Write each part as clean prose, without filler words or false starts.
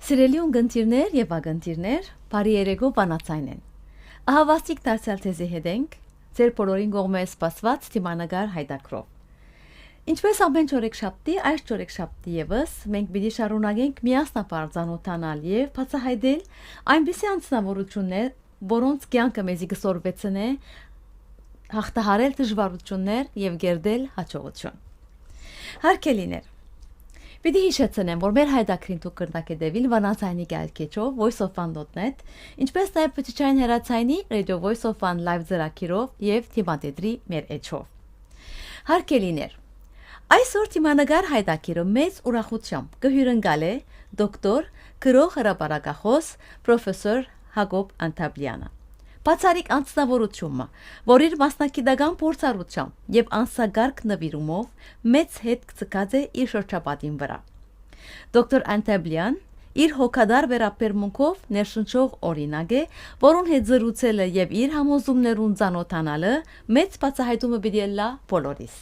Սիրելի ունգընտիրներ եւ ագընտիրներ, բարի երեկո բանացայն են։ Ահավաստիկ դարձյալ թեզի հետ ենք, ձեր բոլորին կողմէ սպասված թիմանագար հայդակրով։ Ինչպես ամեն չորեքշաբթի, այս չորեքշաբթի եւս մենք պիտի շարունակենք միասնապար ծանոթանալ եւ բացահայտել այնպիսի անձնավորություններ, որոնց կյանքը մեզի կսորվեցնե հաղթահարել դժվարություններ եւ գերդել հաջողություն։ Հարգելիներ, Պիտի հիշեցնեմ, որ մեր հայդակրին դուք կրնակետևիլ վանացայնի գալքեչով voiceofan.net, ինչպես նաև փչիչային հեռացայնի Radio Voice of One Live ձեռագիրով եւ թիմադեդրի մեր էջով։ Հարգելիներ, այսօր թիմանագար հայդակիրը մեծ ուրախությամբ կհյուրընկալ է դոկտոր գրող հրապարակախոս պրոֆեսոր Հակոբ Անտաբլյանը։ Բացառիկ անձնավորությունը, որ իր մասնակիտական փորձառությամբ եւ անսագարկ նվիրումով մեծ հետ ցկած է իր շրջապատին վրա։ Դոկտոր Անտաբլյան իր հոգադար վերաբերմունքով ներշնչող օրինակ է, որուն հետ զրուցել է եւ իր համոզումներուն ծանոթանալը մեծ բացահայտումը պիտի լա բոլորիս։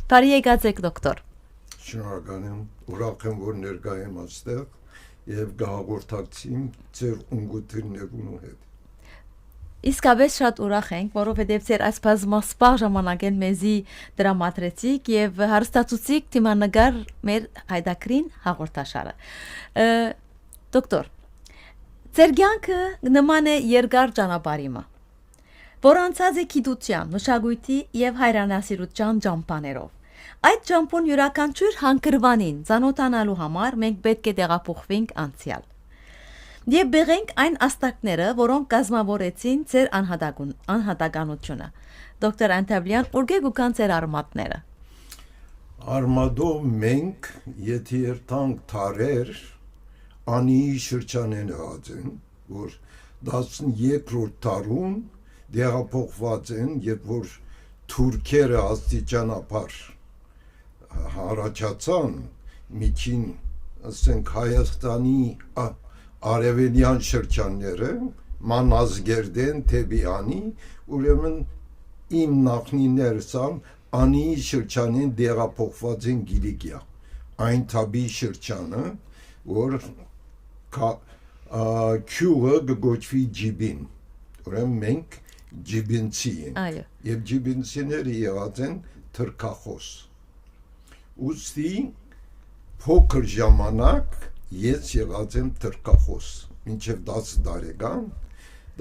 Բարի եկած եք դոկտոր։ Շնորհակալ եմ, ուրախ եմ, որ ներկա եմ այստեղ եւ գահաղորդակցին ձեր ունգութիներուն հետ։ Իսկապես շատ ուրախ ենք, որովհետև ձեր այս բազմասպառ ժամանակեն մեզի դրամատրեցիք եւ հարստացուցիք թիմանագար մեր հայդակրին հաղորդաշարը։ Դոկտոր, ձեր կյանքը նման է երկար ճանապարհիմը, որ անցած է գիտության, մշակույթի եւ հայրենասիրության ճամփաներով։ Այդ ճամփուն յուրաքանչյուր հանգրվանին ծանոթանալու համար մենք պետք է տեղափոխվենք անցյալ։ Եվ բերենք այն աստակները, որոնք կազմավորեցին ձեր անհատականությունը։ Դոկտոր Անտաբլյան, ուրգեգ ու կան ձեր արմատները։ Արմատով մենք, եթե երթանք թարեր, անիի շրջանեն հացեն, որ 12-րդ տարուն դեղափոխված են, երբ որ թուրքերը աստիճանաբար հարաճացան, միջին, ասենք, Հայաստանի արևելյան շրջանները, մանազգերդեն, թեբիանի, ուրեմն իմ նախնիներսան անիի շրջանին դեղափոխված են Գիլիգիա, այն թաբի շրջանը, որ քյուղը գոչվի ջիբին, ուրեմն մենք ջիբինցի ենք, և ջիբինցիները եղած են թրքախոս, ուստի փոքր ժամանակ ես եղած եմ թրքախոս, մինչև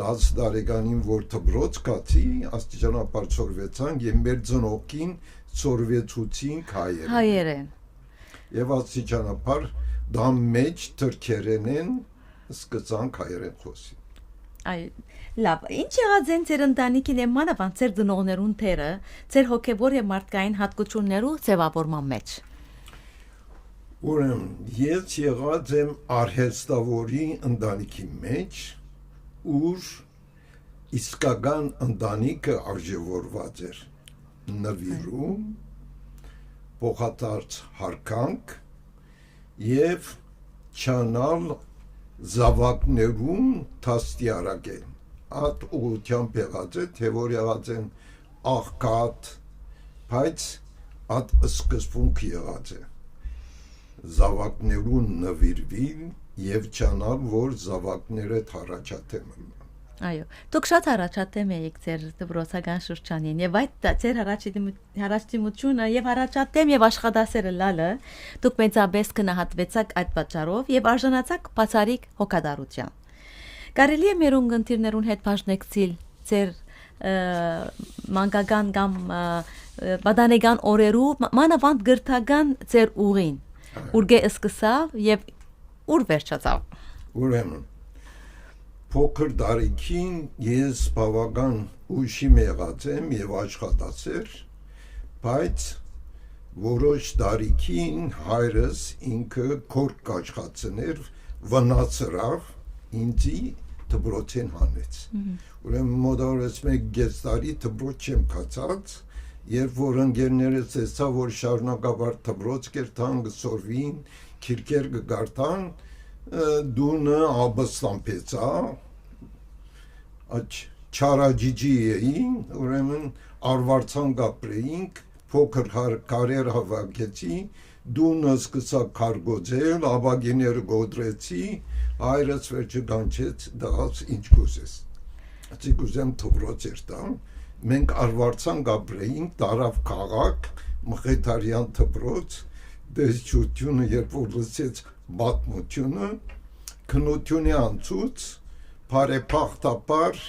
10 տարեկանին, որ թբրոց կացի, աստիճանաբար ծորվեցանք և մեր ծնողքին ծորվեցուցինք հայերեն։ Եվ աստիճանաբար դա մեջ թրքերեն են սկսանք հայերեն խոսի։ Լավ, ինչ եղած են ձեր ընտանիքին եմ մանավանդ ձեր ծնողներուն թերը, ձեր հոգևոր և մարդկային հատկություններու ձևավորման մեջ։ Ուրեմն, ես եղած եմ արհեստավորի ընտանիքի մեջ, ուր իսկական ընտանիքը արժևորված էր նվիրում, փոխադարձ հարկանք և չանալ զավակներուն դաստիարակել։ Այդ ուղղությամբ եղած է, թե որ եղած են աղքատ, բայց այդ սկզբունք եղած է։ Զավակներուն նվիրվին եւ չանալ, որ զավակները թարաչատեմ են։ Այո, դուք շատ հառաչատեմ եք ձեր դպրոցական շրջանին եւ այդ ձեր հառաչտիմությունը եւ հառաչատեմ եւ աշխատասերը լալը դուք մեծապես գնահատվեցաք այդ պատճառով եւ արժանացաք բացառիկ հոգադարության։ Կարելի է մեր ունգընտիրներուն հետ բաժնեկցիլ ձեր մանկական կամ պատանեկան օրերու մանավանդ գրթական ձեր ուղին։ Ուրգե սկսավ եւ ուր վերջացավ։ Ուրեմն փոքր տարիքին ես բավական ուշիմ եղած եմ եւ աշխատասեր, բայց որոշ տարիքին հայրս ինքը քորք աշխատցներ վնասրավ ինձի դպրոցեն հանեց։ Ուրեմն մոտավորապես 1 տարի դպրոց չեմ կացած, երբ որ ընկերներս տեսա, որ շարունակաբար դպրոց կերտան, գսորվին, քիրքեր կգարտան, դունը աբստամպեցա, չարաջիջի էին, ուրեմն արվարձան գապրեինք, փոքր կարեր հավաքեցի, դունը սկսա քարգոձել, աբագիները գոդրեցի, հայրս վերջը գանչեց, դաս ինչ կուզես։ Ասի կուզեմ թողրոց էր տամ, մենք արվարձան գաբրեինք, տարավ քաղաք, մխետարյան թպրոց, դեսչությունը երբ որ լսեց բատմությունը, քնությունը անցուց, բարեփախտաբար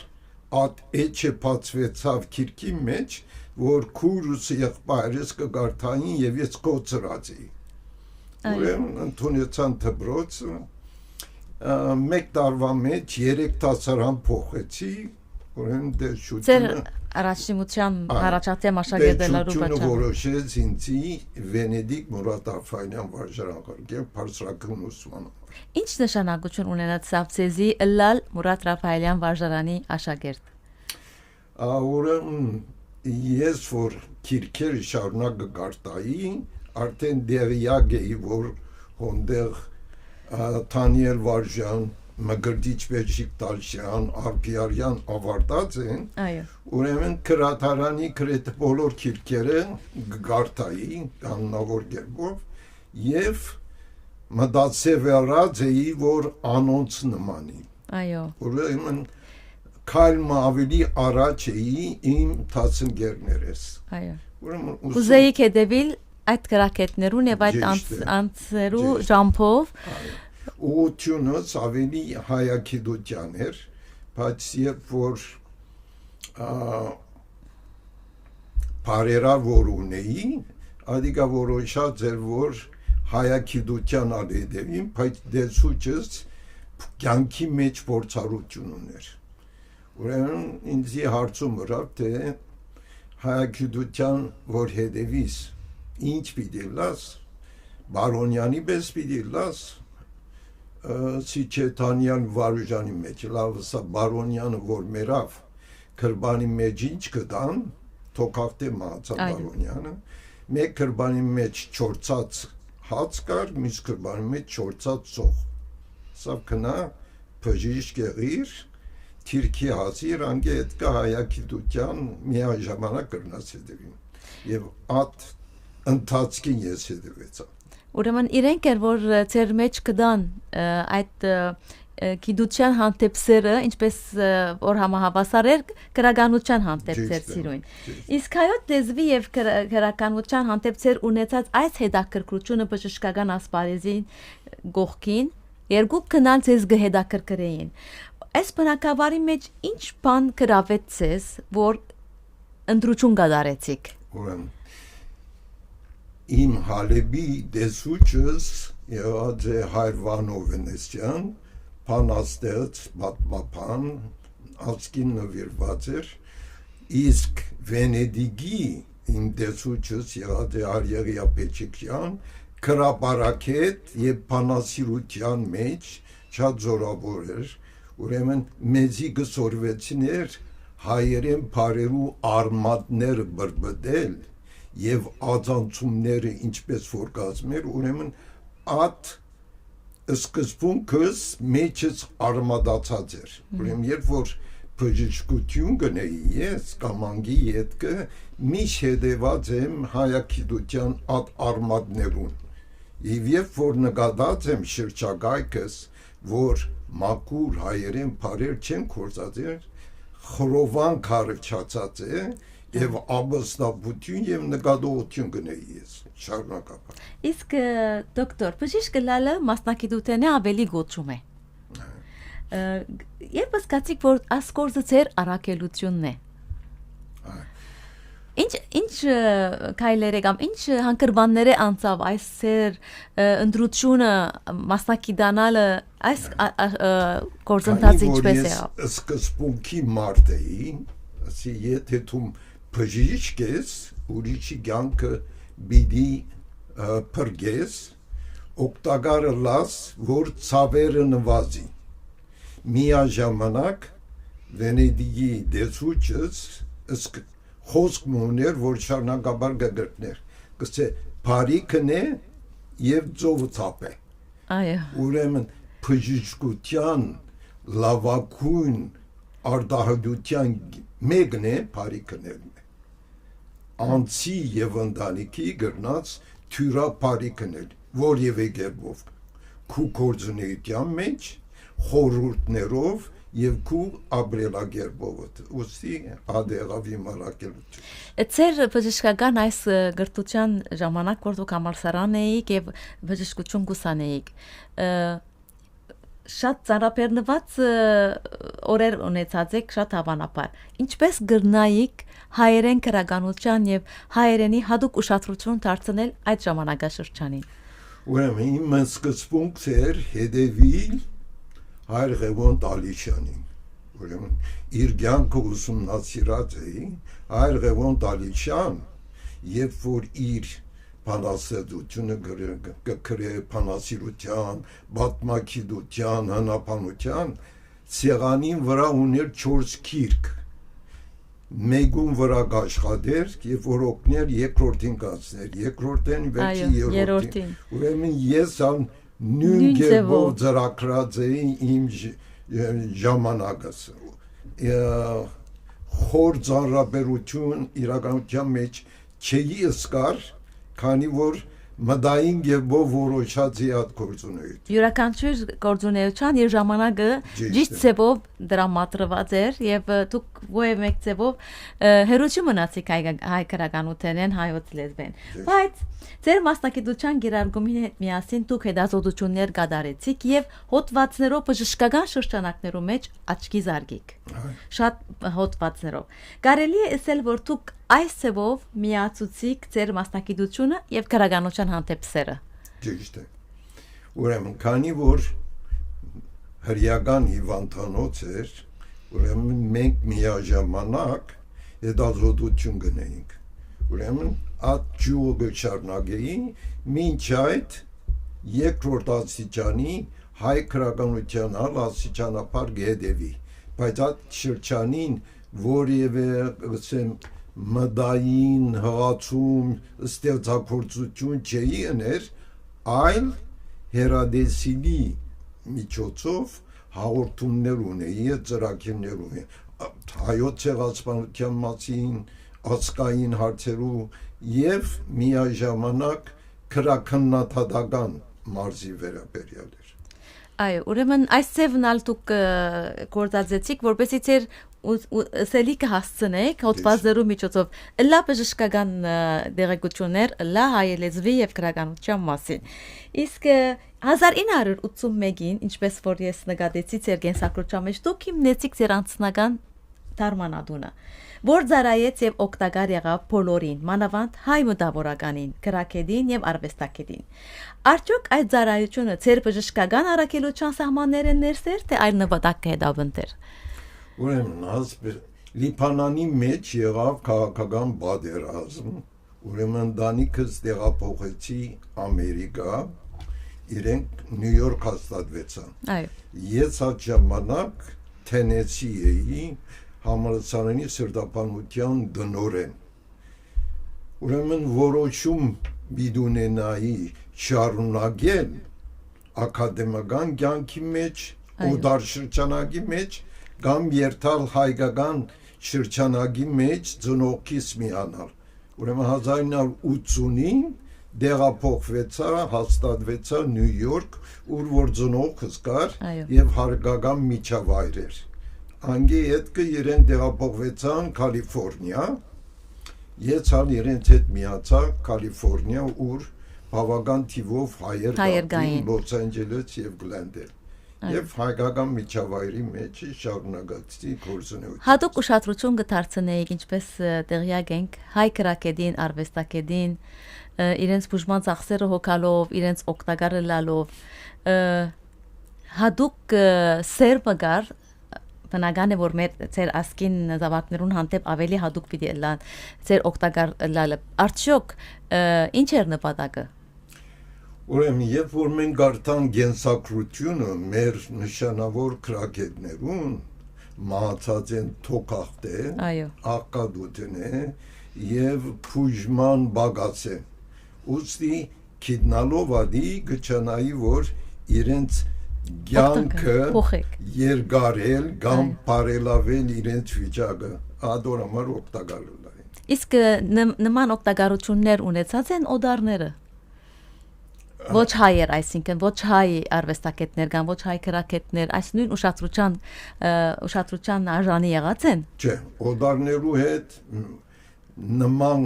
ատ էջը բացվեցավ քիրքի մեջ, որ քուրս եղբայրս կգարթային եւ ես կոծրացի։ Ուրեմն ընդունեցան դպրոցը, մեկ տարվա մեջ 3 դասարան փոխեցի, ուրեմն դեսչությունը առաջնության առաջատեմ աշակերտելու պատճառ որոշեց ինձի Վենեդիկ Մուրադ Աֆանյան վարժարակարգել բարձրակրթություն ուսման։ Ինչ նշանակություն ունենացավ ցեզի ըլլալ Մուրադ Ռաֆայելյան վարժարանի աշակերտ։ Ուրեմն ես որ քիրքեր շարունակ գարտայի, արդեն դերյակ էի, որ հոնդեղ Թանիել Վարժյան, Մգրդիչ Բեժիկտալյան, Արփիարյան ավարտած են, ուրեմն քրատարանի քրետ բոլոր քիրքերը գարտայի կանոնավոր կերպով եւ մտածեվերած էի, որ անոնց նմանի։ Ուրեմն քայլը ավելի առաջ էի իմ դասընկերներս։ Ուզեիք հետևել այդ կրակետներուն եւ այդ անձերու ժամփով ուղղությունս ավելի հայագիտության էր, բայց երբ որ բարերա որ ունեի, ադիգա որոշած էր, որ հայագիտության ալեդևին, բայց դեսուչս կյանքի մեջ փորձառություն ուներ։ Ուրեմն ինձի հարցում ըրավ, թե հայագիտության որ հետևիս ինչ պիտի լաս, Բարոնյանի պես պիտի լաս, Սիչետանյան վարժանի մեջ, լավ սա Բարոնյանը որ մերավ, կրբանի մեջ ինչ կդան, թոքաղտե մահացա Բարոնյանը, մեկ կրբանի մեջ չորցած հաց կար, մյուս կրբանի մեջ չորցած ծող, սա կնա բժիշկ եղիր, թիրքի հացիր, անգե էդ կա հայագիտության միայն ժամանակ կրնաց հետևին, և at ընթացքին ես հետևեցա։ Ուրեմն իրենք էր, որ ծեր մեջ կդան այդ գիտության հանդեպ սերը, ինչպես որ համահավասար էր գրականության հանդեպ ծեր սիրուն։ Իսկ հայոց լեզվի եւ գրականության հանդեպ ծեր ունեցած այս հետաքրքրությունը բժշկական ասպարեզին գողքին երկու կնան ծեզ գհետաքրքրեին։ Այս բնակավարի մեջ ինչ բան գրավեց ծեզ, որ ընտրություն կատարեցիք։ Ուրեմն իմ հալեբի դեսուչս եղած է Հայրվանո Վենեսյան, փանաստեղծ, պատմապան, ազգին նվիրված էր, իսկ Վենեդիգի իմ դեսուչս եղած է Արիեղիա Պեչիկյան, քրապարակետ եւ փանասիրության մեջ շատ զորավոր էր, ուրեմն մեզի գսորվեցիներ հայերեն բարերու արմատները բրբդել եւ ածանցումները ինչպես որ կազմեր, ուրեմն at սկզբունքս մեջս արմադացած էր, ուրեմն երբ որ բժշկություն գնեի ես կամ անգի ետքը միշտ հետևած եմ հայագիտության at արմատներուն եւ երբ որ նկատած եմ շրջակայքս, որ մաքուր հայերեն բարեր չեն կործածեր, խրովան քարչացած է եւ ամուսնաբություն եւ նկատողություն գնեի ես շարունակապար։ Իսկ դոկտոր, բժիշկ լալը մասնակցությունը ավելի գոչում է։ Երբ սկացիք որ ասկորզը ծեր առաքելությունն է։ Ինչ քայլեր կամ ինչ հանգրվաններ է անցավ այս ծեր ընտրությունը մասնակցանալը այս գործընթացը ինչպես է։ Սկզբունքի մարդ էի, ասի եթե դու բժիշկ ես, ուրիշի կյանքը բիդի փրկես, օգտակարը լաս, որ ցավերը նվազի։ Միաժամանակ Վենեդիգի դեսուչս խոսք մուներ, որ շարունակաբար գգրտներ, կսե բարիքն է եւ ծովը ցապ է։ Ուրեմն բժշկության լավագույն արտահայտության մեկն է բարիքներն է։ Անցի եւ ընտանիքի գրնած թյուրա բարի կնել, որևէ կերպով քու գործունեության մեջ խորհուրդներով եւ քու ապրելակերպով ուստի ադեղավի մարակելություն Ձեր բժշկական այս գրթության ժամանակ որ դուք համալսարան էիք եւ բժշկություն կուսանեիք շատ ծանրաբեռնված օրեր ունեցած եք շատ հավանաբար ինչպես գրնայիք հայերեն քրագանության եւ հայերենի հadoop ուշադրություն դարձնել այդ ժամանակաշրջանին Ուրեմն իմ սկզբունքն էր հետևել Հայր Ղևոն Տալիշյանին ուրեմն իր կյանքը ուսումնասիրած էի Հայր Ղևոն Տալիշյան երբ որ իր բանասեդությունը գրե բանասիրության բատմակիդության հնապանության սեղանին վրա ուներ 4 քիրք Մեգուն վրա աշխատեր եւ որ օգներ երկրորդին կանցներ երկրորդին վերջի երրորդին ուրեմն ես ան նույն գերբով ծրագրած էի իմ ժամանակս խոր ծանրաբերություն իրականության մեջ չի սկար քանի որ մտային գերբով որոշած իհատ գործունեություն յուրաքանչյուր գործունեության իր ժամանակը ճիշտ ձևով դրամատրված էր եւ դուք ո՞ե մեկ ձևով հերոճի մնացիք հայ քրագանութենեն հայոց լեզվեն բայց ձեր մասնակցության գերարգումի հետ միասին դուք հետազոտություններ կատարեցիք եւ հոդվածներով բժշկական շրջանակներում մեջ աչքի զարգիք շատ հոդվածներով կարելի է ասել որ դուք այս ձևով միացուցիք ձեր մասնակցությունը եւ քրագանության հանդեպ սերը ճիշտ է ուրեմն քանի որ հրյական հիվանդանոց էր ուրեմն մենք միաժամանակ հետազոտություն գնայինք ուրեմն at ջուգը շարունակեի մինչ այդ երկրորդ աստիճանի հայ քրագանության աստիճանապար գեդեվի բայց այդ շրջանին որևէ ասեմ մդային հղացում ստեղծագործություն չէի ուներ այլ հերադեսիլի միջոցով հաղորդումներ ունեի ծրագիրներ ունեի հայոց ցեղասպանության մասին ազգային հարցերու եւ միաժամանակ քրաքննադատական մարզի վերաբերյալ էր այո ուրեմն այս ձևնալ դուք գործածեցիք որպեսզի ձեր սելիկը հասցնեք հոդվածներու միջոցով լա բժշկական դեղեցություններ լա հայելեզվի եւ քրագանության մասին իսկ 1981-ին ինչպես որ ես նկատեցի ձեր կենսագրության մեջ դուք հիմնեցիք ձեր անձնական դարմանադունը որ ծառայեց եւ օգտակար եղավ բոլորին մանավանդ հայ մտավորականին քրակեդին եւ արվեստակետին արդյոք այդ ծառայությունը ձեր բժշկական առաքելության սահմանները ներսեր թե այլ նպատակ հետապնդեր ուրեմն Լիբանանի մեջ եղավ քաղաքական պատերազմ ուրեմն դանիքս տեղափոխեցի Ամերիկա իրենք Նյու Յորք հաստատվեցան այո ես այդ ժամանակ Թենեսի էի համալսարանի սրտապանության դնորեն ուրեմն որոշում բիդունենայի շարունակել ակադեմիական կյանքի մեջ օդար շրջանակի մեջ կամ երթալ հայկական շրջանակի մեջ ծնողքիս միանալ ուրեմն 1980-ին դեղափոխվեցա հաստատվեցա Նյու Յորք ուր որ ծնողքս կար եւ հարգական միջավայր էր անգե հետքը իրեն դեղափոխվեցան Կալիֆոռնիա ես հալ իրենց հետ միացա Կալիֆոռնիա ուր բավական թիվով հայեր կային Լոս Անջելես եւ Գլենդել եւ հայկական միջավայրի մեջ շարունակեցի գործունեություն հատուկ ուշադրություն կդարձնեիք ինչպես տեղյակ ենք հայ քրակեդին արվեստակետին իրենց բուժման ծախսերը հոգալով իրենց օգտակարը լալով հատուկ սերբագար բնական է որ մեր ծեր ասկին զավակներուն հանդեպ ավելի հատուկ պիտի լան ծեր օգտակար լալը արդյոք ինչ էր նպատակը ուրեմն երբ որ մենք գարտան գենսակրությունը մեր նշանավոր քրակետներուն մահացած են թոքախտե աղկադուտենե եւ փուժման բագացե ուստի քիդնալով ադի գճանայի որ իրենց Գյանքը երկարել կամ բարելավել իրենց վիճակը ադորամար օգտակար լային իսկ նման օգտակարություններ ունեցած են օդարները Ոչ հայեր, այսինքն ոչ հայ արվեստագետներ կամ ոչ հայ քրակետներ, այս նույն ուշադրության արժանի եղած են։ Չէ, օդարներու հետ նման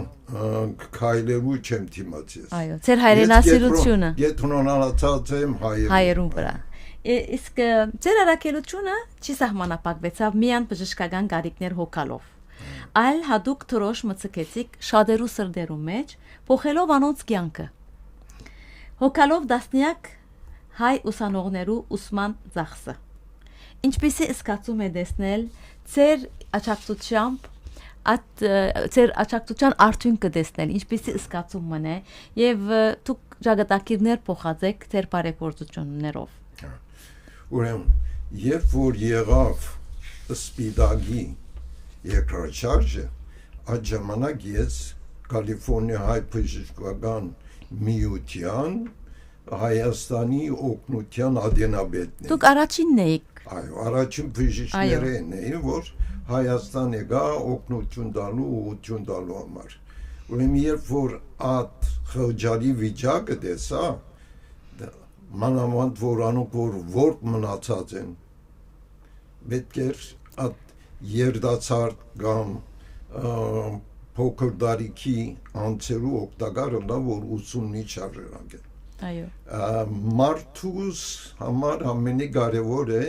քայլերու չեմ դիմացել։ Այո, ձեր հայրենասիրությունը Եթնոնալացած եմ հայերուն վրա։ Իսկ ձեր առաքելությունը չի սահմանափակվեցավ միայն բժշկական գարիքներ հոգալով, այլ հadoop թրոշ մցկեցիք շատերու սրդերու մեջ, փոխելով անոնց կյանքը։ Հոգալով դասնյակ հայ ուսանողներու ուսման ծախսը։ Ինչպիսի զգացում է տեսնել ձեր աճակցությամբ ձեր աճակցության արդյունքը տեսնել, ինչպիսի զգացում մնե եւ դուք ճակատագիրներ փոխածեք ձեր բարեգործություններով։ Ուրեմն, երբ որ եղավ սպիտակի երկրաշարժը, այդ ժամանակ ես Կալիֆոռնիա հայ բժշկական միության Հայաստանի օգնության ադենաբետն եմ։ Դուք առաջինն եք։ Այո, առաջին բժիշկները են, որ Հայաստան եկա օգնություն տալու, ուղղություն տալու համար։ Ուրեմն երբ որ այդ խղճալի վիճակը տեսա, մանավանդ որ անոնք որ մնացած են, պետք էր այդ երդացարդ կամ փոքր դարիքի անձերու օգտակարը նա որ ուսումնի շարժանակ է։ Այո։ Մարդուս համար ամենի կարևոր է,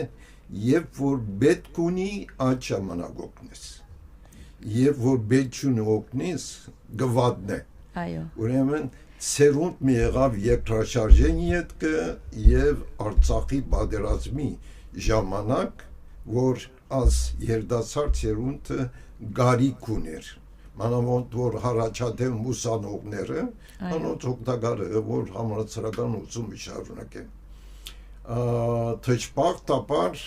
երբ որ պետք ունի այդ ժամանակ օգնես։ Երբ որ պետք չունի օգնես, գվադն է։ Այո։ Ուրեմն սերունդ մի եղավ երկրաշարժեն ետքը եւ Արցախի պատերազմի ժամանակ, որ աս երդասարդ սերունդը գարիք ուներ։ Մանավանդ որ հարաճադեմ ուսանողները, անոնց օգտակարը որ համալսարական ուսումը շարունակեն։ Թշպախտաբար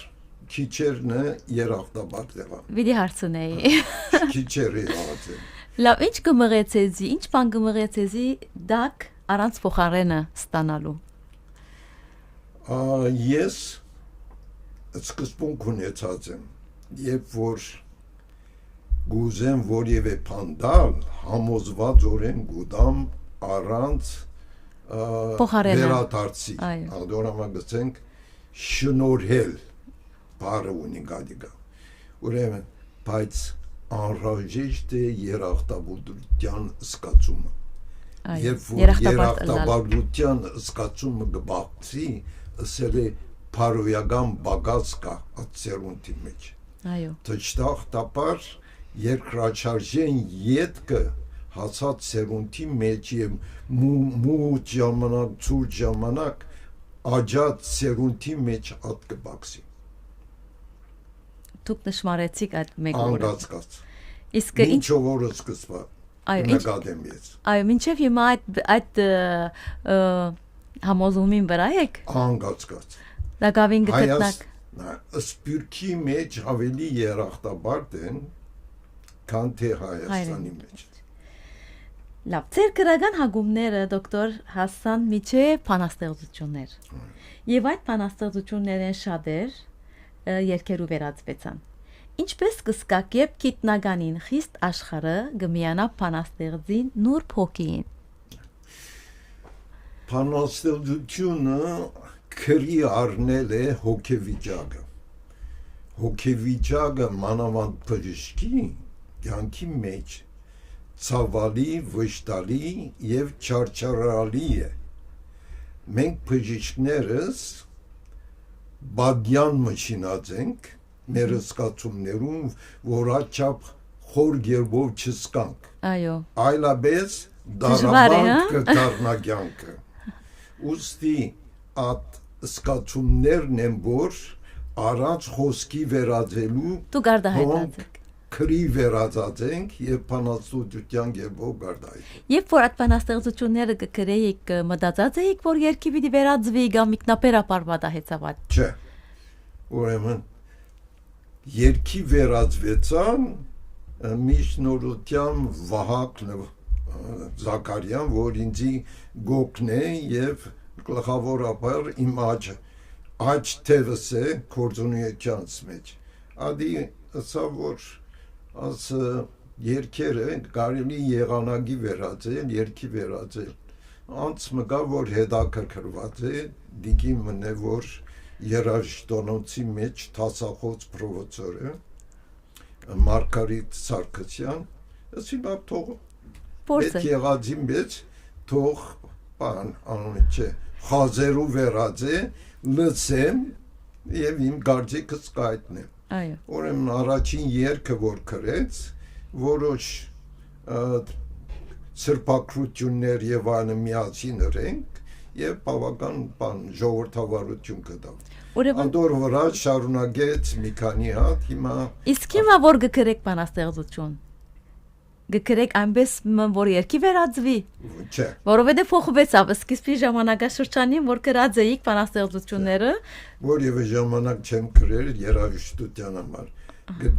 քիչերն երախտաբար դեղան։ Վիդի հարցնեի։ Քիչերը եղած են։ Լավ, ինչ կմղեցեզի, ինչ բան կմղեցեզի դակ առանց փոխարենը ստանալու։ Ես սկզբունք ունեցած եմ, երբ որ գուզեմ որևէ փանդալ, համոզվածորեն գուդամ առանց վերադարձի։ Անդորամագցենք շնորհել բառը ունի գադիգա։ Ուրեմն, բայց անհրաժեշտ է երախտաբարության զգացումը։ Երբ որ երախտաբարության զգացումը կբացի, ասել է փարոյական բագած կա այդ սերունդի մեջ։ Այո։ Թշտախտաբար երկրաշարժեն ետքը հասած սերունդի մեջ եւ մութ ժամանակ, ցուրտ ժամանակ աջած սերունդի մեջ այդ կբացի։ Դուք նշмарեցիք այդ մեկ օրը։ Անգածկած։ Իսկ ինչ օրը սկսվա։ Նկատեմ ես։ Այո, մինչև հիմա այդ համոզումին վրա եք։ Անգածկած։ Դա գավին գտնակ։ Սպյուրքի մեջ ավելի երախտաբար են, քան թե Հայաստանի մեջ։ Լավ, ձեր գրական հագումները դոկտոր Հասան միջև բանաստեղծություններ։ Եվ այդ բանաստեղծություններն շատեր երկերու վերածվեցան։ Ինչպես կսկակ երբ գիտնականին խիստ աշխարհը գմիանա բանաստեղծին նուրբ հոգին։ Բանաստեղծությունը քրի առնել է հոգեվիճակը։ Հոգեվիճակը մանավանդ բժշկի կյանքի մեջ ցավալի, վշտալի եւ չարչարալի է։ Մենք բժիշկներս բադյան մշինած ենք մեր զգացումներում, որ աչափ խոր գերբով չսկանք։ Այո։ Այլապես դարաբանք կդառնա կյանքը։ Ուստի այդ զգացումներն են, որ առանց խոսքի վերածելու դու գարդահայտած եք։ Քրի վերածած ենք եւ բանաստեղծության գերբով գարդահայտ։ Երբ որ այդ բանաստեղծությունները կգրեիք, մտածած էիք, որ երկի պիտի վերածվի կամ ինքնաբերաբար պատահեցավ այդ։ Չէ։ Ուրեմն երկի վերածվեցան միջնորության Վահագ Զաքարյան, որ ինձի գոքն է եւ գլխավորաբար իմ աջ թևս է կորձունիության մեջ։ Ադի ասա որ աս երկերը կարելի եղանակի վերածել, երկի վերածել։ անց մգա որ հետաքրքրված է դիգի մնե որ երաժշտոնոցի մեջ տասախոց պրովոցորը Մարգարիտ Սարգսյան ասի բապ թող Փորձ է։ եղածի մեջ թող բան անունը չէ խազերու վերած է լսեմ եւ իմ գարձիկս կայտնեմ Այո։ ուրեմն առաջին երգը որ գրեց որոշ սրբակրություններ եւ այլն միացին ռենք եւ բավական բան ժողովրդավարություն կդավ Ուրեմն անդոր վրա շարունակեց մի քանի հատ հիմա իսկ հիմա որ գկրեք բանաստեղծություն գկրեք այնպես որ երկի վերածվի չէ որովհետեւ փոխվեցավ սկիզբի ժամանակաշրջանին որ գրած էիք բանաստեղծությունները որևէ ժամանակ չեմ գրել երաժշտության համար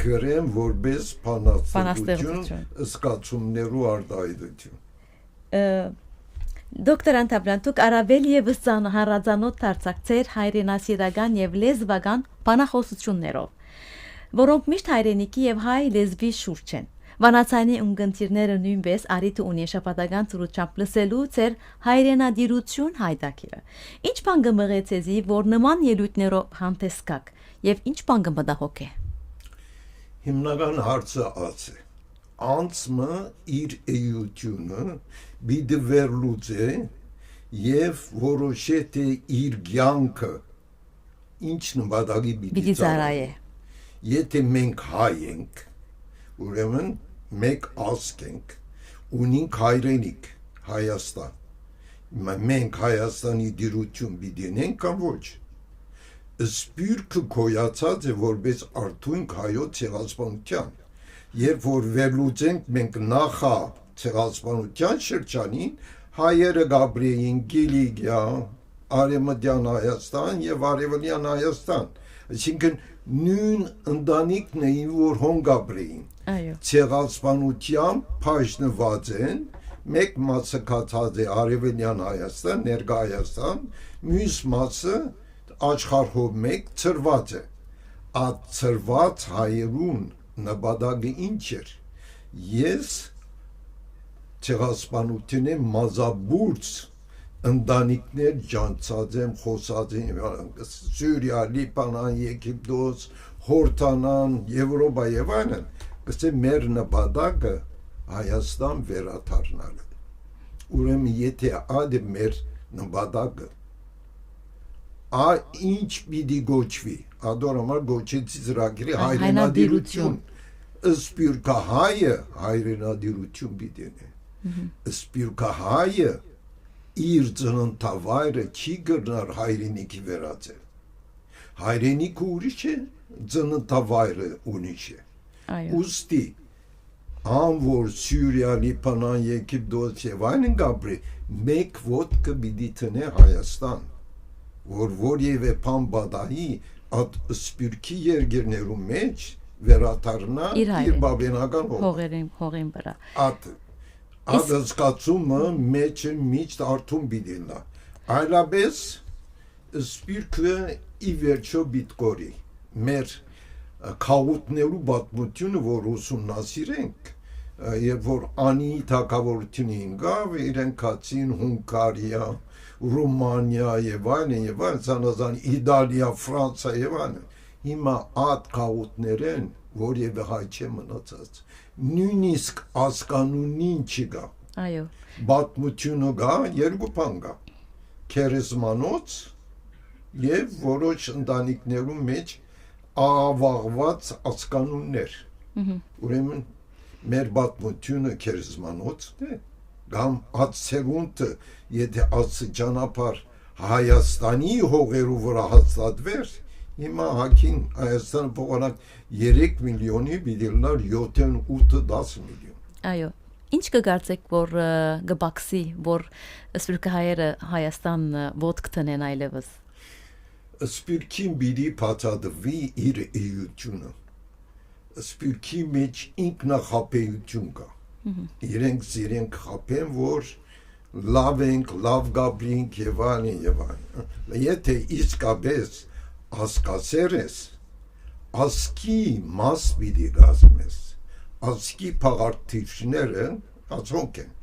գրեմ որպես բանաստեղծություն զգացումներու արտահայտություն Դոկտոր Անտաբլյան, դուք առավել եւս հարազանոթ դարձաք ձեր հայրենասիրական եւ լեզվական բանախոսություններով, որոնք միշտ հայրենիքի եւ հայ լեզվի շուրջ են։ Վանացանի ունգընտիրները նույնպես արիթ ունի շաբաթական ծրությամբ լսելու ձեր հայրենադիրություն հայտակիրը։ Ինչ բան կմղեց էզի, որ նման ելույթներով հանդես գաք եւ ինչ բան կմտահոգե։ Հիմնական հարցը աց է։ Անցը իր էությունը բիդը վերլուծե եւ որոշե թե իր կյանքը ինչ նպատակի Պիտի ծառայե։ Եթե մենք հայ ենք, ուրեմն մեկ ազգ ենք, ունենք հայրենիք Հայաստան։ Մենք Հայաստանի դիրություն պիտի ունենք կամ ոչ։ Սպյուրքը գոյացած է որպես արդյունք հայոց ցեղասպանության։ Երբ որ վերլուծենք մենք նախա ցեղասպանության շրջանին հայերը գաբրեին Գիլիգիա, Արևմտյան Հայաստան եւ Արևելյան Հայաստան, այսինքն նույն ընտանիքն էին որ հոն գաբրեին։ Այո։ Ցեղասպանությամբ բաժնված են, մեկ մասը կացած է Արևելյան Հայաստան, ներկա Հայաստան, մյուս մասը աշխարհով մեկ ծրված է։ Այդ ծրված հայերուն նպատակը ինչ էր։ Ես ցեղասպանությունը մազաբուրց ընտանիքներ ջանցած եմ, խոսած եմ Սուրիա, Լիբանան, Եգիպտոս, Հորդանան, Եվրոպա եւ այլն, գուցե մեր նպատակը Հայաստան վերադառնալը։ Ուրեմն եթե այդ մեր նպատակը ինչ պիտի գոչվի, ադորամար գոչեցի ծրագրի հայրենադիրություն, սպյուրքահայը հայրենադիրություն պիտի ունի, սպյուրքահայը իր ծննդավայրը չի գրնար հայրենիքի վերածել, հայրենիքը ուրիշ է, ծննդավայրը ուրիշ է, ուստի որ Սուրիա, Լիբանան, Եգիպտոս եւ այլն գաբրի, մեկ ոտքը պիտի տնե Հայաստան, որ որևէ բան բադահի այդ սպյուրքի երկրներու մեջ վերադառնա իր բավենական հողերին վրա։ Այդ զգացումը մեջ միշտ արթուն պիտի նա։ Այլապես սպյուրքը ի վերջո բիտկորի մեր քաուտներու պատմությունը որ ուսումնասիրենք երբ որ անի թագավորությունը ինգավ իրենք կացին Հունգարիա Ռումանիա եւ այլն ցանազան Իտալիա Ֆրանսիա եւ այլն հիմա այդ քաուտներեն որևէ հայ չէ մնացած նույնիսկ ասկանունին չկա այո պատմությունը գա երկու բան կա քերեզմանոց եւ որոշ ընտանիքներու մեջ ավաղված ասկանուններ ուրեմն մեր պատմությունը քերեզմանոցն է կամ ածերունտը եթե աստիճանաբար Հայաստանի հողերու վրա հաստատվեր հիմա հակին Հայաստանը փոխանակ 3 միլիոնի բիդելնար 7-8-10 միլիոն այո ինչ կգործեք որ գբաքսի որ սպյուրքահայերը Հայաստան ոտք տնեն այլևս սպյուրքին բիդի բացատրվի իր էությունը սպյուրքի մեջ ինքնախապեյություն կա իրենք խապեն որ լավ ենք լավ գաբրինք եւ այլն եթե իսկապես ասկասեր ես ասկի մաս բիդի գազմես ասկի փաղարտիչները ասոնք են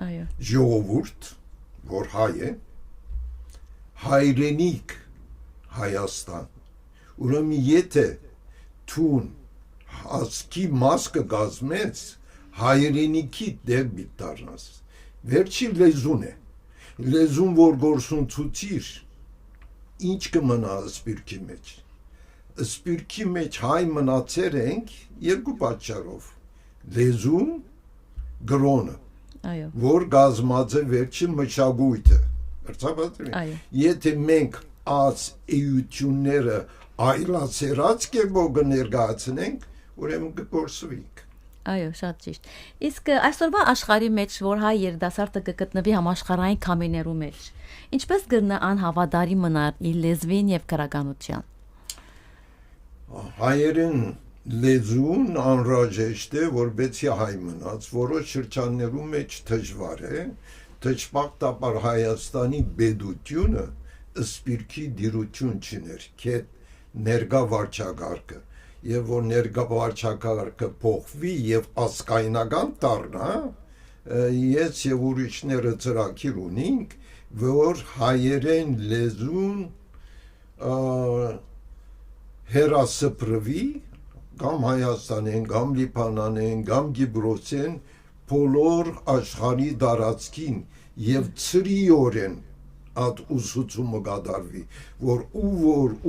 այո ժողովուրդ որ հայ է, հայրենիք Հայաստան, ուրեմն եթե թուն հասկի մաս կգազմեց, հայրենիքի դեպի դառնաս, վերջի լեզուն է, լեզուն, որ գործունցուցիր, ինչ կմնա սպիրկի մեջ, սպիրկի մեջ հայ մնացեր ենք երկու պատճառով, լեզուն, գրոնը, Այո, որ գազմած է վերջի մշակույթը, Այո. եթե մենք այս էությունները այլացերած կերպով կներկայացնենք, ուրեմն կկորսվենք։ Այո, շատ ճիշտ։ Իսկ այսօրվա աշխարհի մեջ, որ հայ երիտասարդը կգտնվի համաշխարհային քամիներու մեջ, ինչպես կգնա անհավատարի մնալ իր լեզվին եւ քրագանության։ Հայերեն լեզուն անհրաժեշտ է, որբեցի հայ մնաց, որոշ շրջաններում մեջ դժվար է, դժբախտաբար Հայաստանի բեդությունը սպիրկի դիրություն չներ, քետ ներկա վարչակարգը, եւ որ ներկա վարչակարգը փոխվի եւ ասկայնական դառնա, ես եւ ուրիշները ծրագիր ունենք, որ հայերեն լեզուն հերասպրվի կամ Հայաստանեն, կամ Լիբանանեն, կամ Գիբրոսեն, բոլոր աշխարհի տարածքին եւ ծրիորեն այդ ուսուցումը կատարվի, որ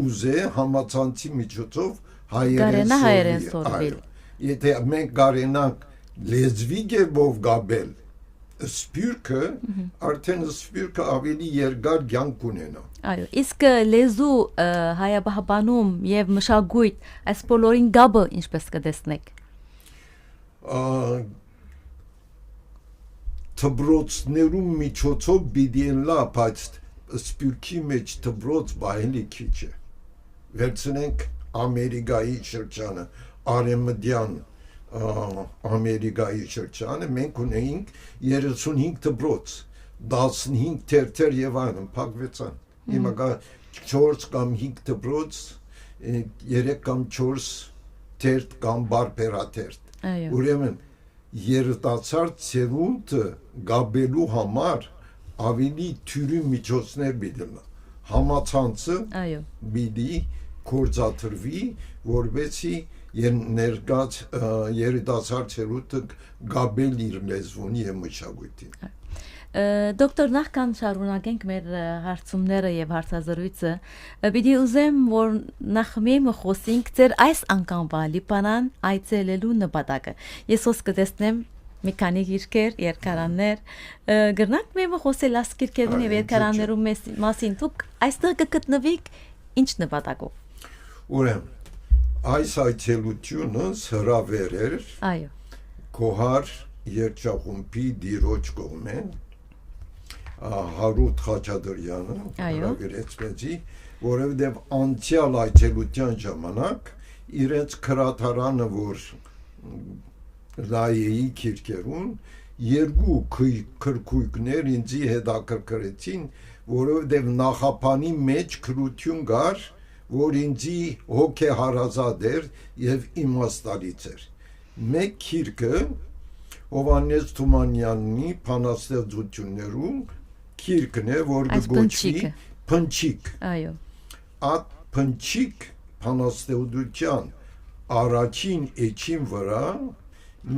ուզե համացանցի միջոցով հայերեն սորվի։ Եթե մենք կարենանք լեզվի կերպով գաբել սպիրկը, արդեն սպիրկը ավելի երկար կյանք ունենա։ Այո, իսկ լեզու հայաբահբանում եւ մշակույթ այս բոլորին գաբը ինչպես կտեսնեք։ Թբրոցներում միջոցով բիդին լա, բայց սպիրկի մեջ թբրոց բայելի քիչ է։ Վերցնենք Ամերիկայի շրջանը, արևմտյան Ամերիկայի շրջանը, մենք ունեինք 35 թբրոց, 15 թերթեր եւ այլն, փակվեցան։ Հիմա կա 4 կամ 5 թբրոց, 3 կամ 4 թերթ կամ բարբերաթերթ։ Ուրեմն երիտասարդ ցերունդը գաբելու համար ավելի թյուրի միջոցներ բիդելա։ Համացանցը բիդի կորցատրվի, որբեցի ներկած երիտասարդ ցերունդը գաբել իր լեզվուն եւ մշակույթին։ Դոկտոր, նախքան շարունակենք մեր հարցումները եւ հարցազրույցը, պիտի ուզեմ, որ նախ մենք խոսենք ձեր այս անգամվա Լիբանան այցելելու նպատակը։ Ես ոնց կտեսնեմ մի քանի գիրքեր, երկարաններ, գրնանք մենք խոսել այս գիրքերին եւ երկարաններու մասին, դուք այստեղ կգտնվիք ինչ նպատակով։ Ուրեմն այս այցելությունը հրավեր էր Այո Կոհար երգչախումբի դիրոջ կողմեն Հարութ Խաչատրյանը հրավիրեց մեզի, որովհետև անցյալ այցելության ժամանակ իրենց քրաթարանը, որ լայեի քիրքերուն, երկու քրքույկներ ինձի հետաքրքրեցին, որովհետև նախապանի մեջ քրություն կար, որ ինձի հոգեհարազատ էր եւ իմաստալից էր։ Մեկ քիրքը Հովհաննես Թումանյանի փանաստեղծություններում քիրքն է, որ գոչվի Փնչիկ։ Այո։ Այդ Փնչիկ փանաստեղծության առաջին էջին վրա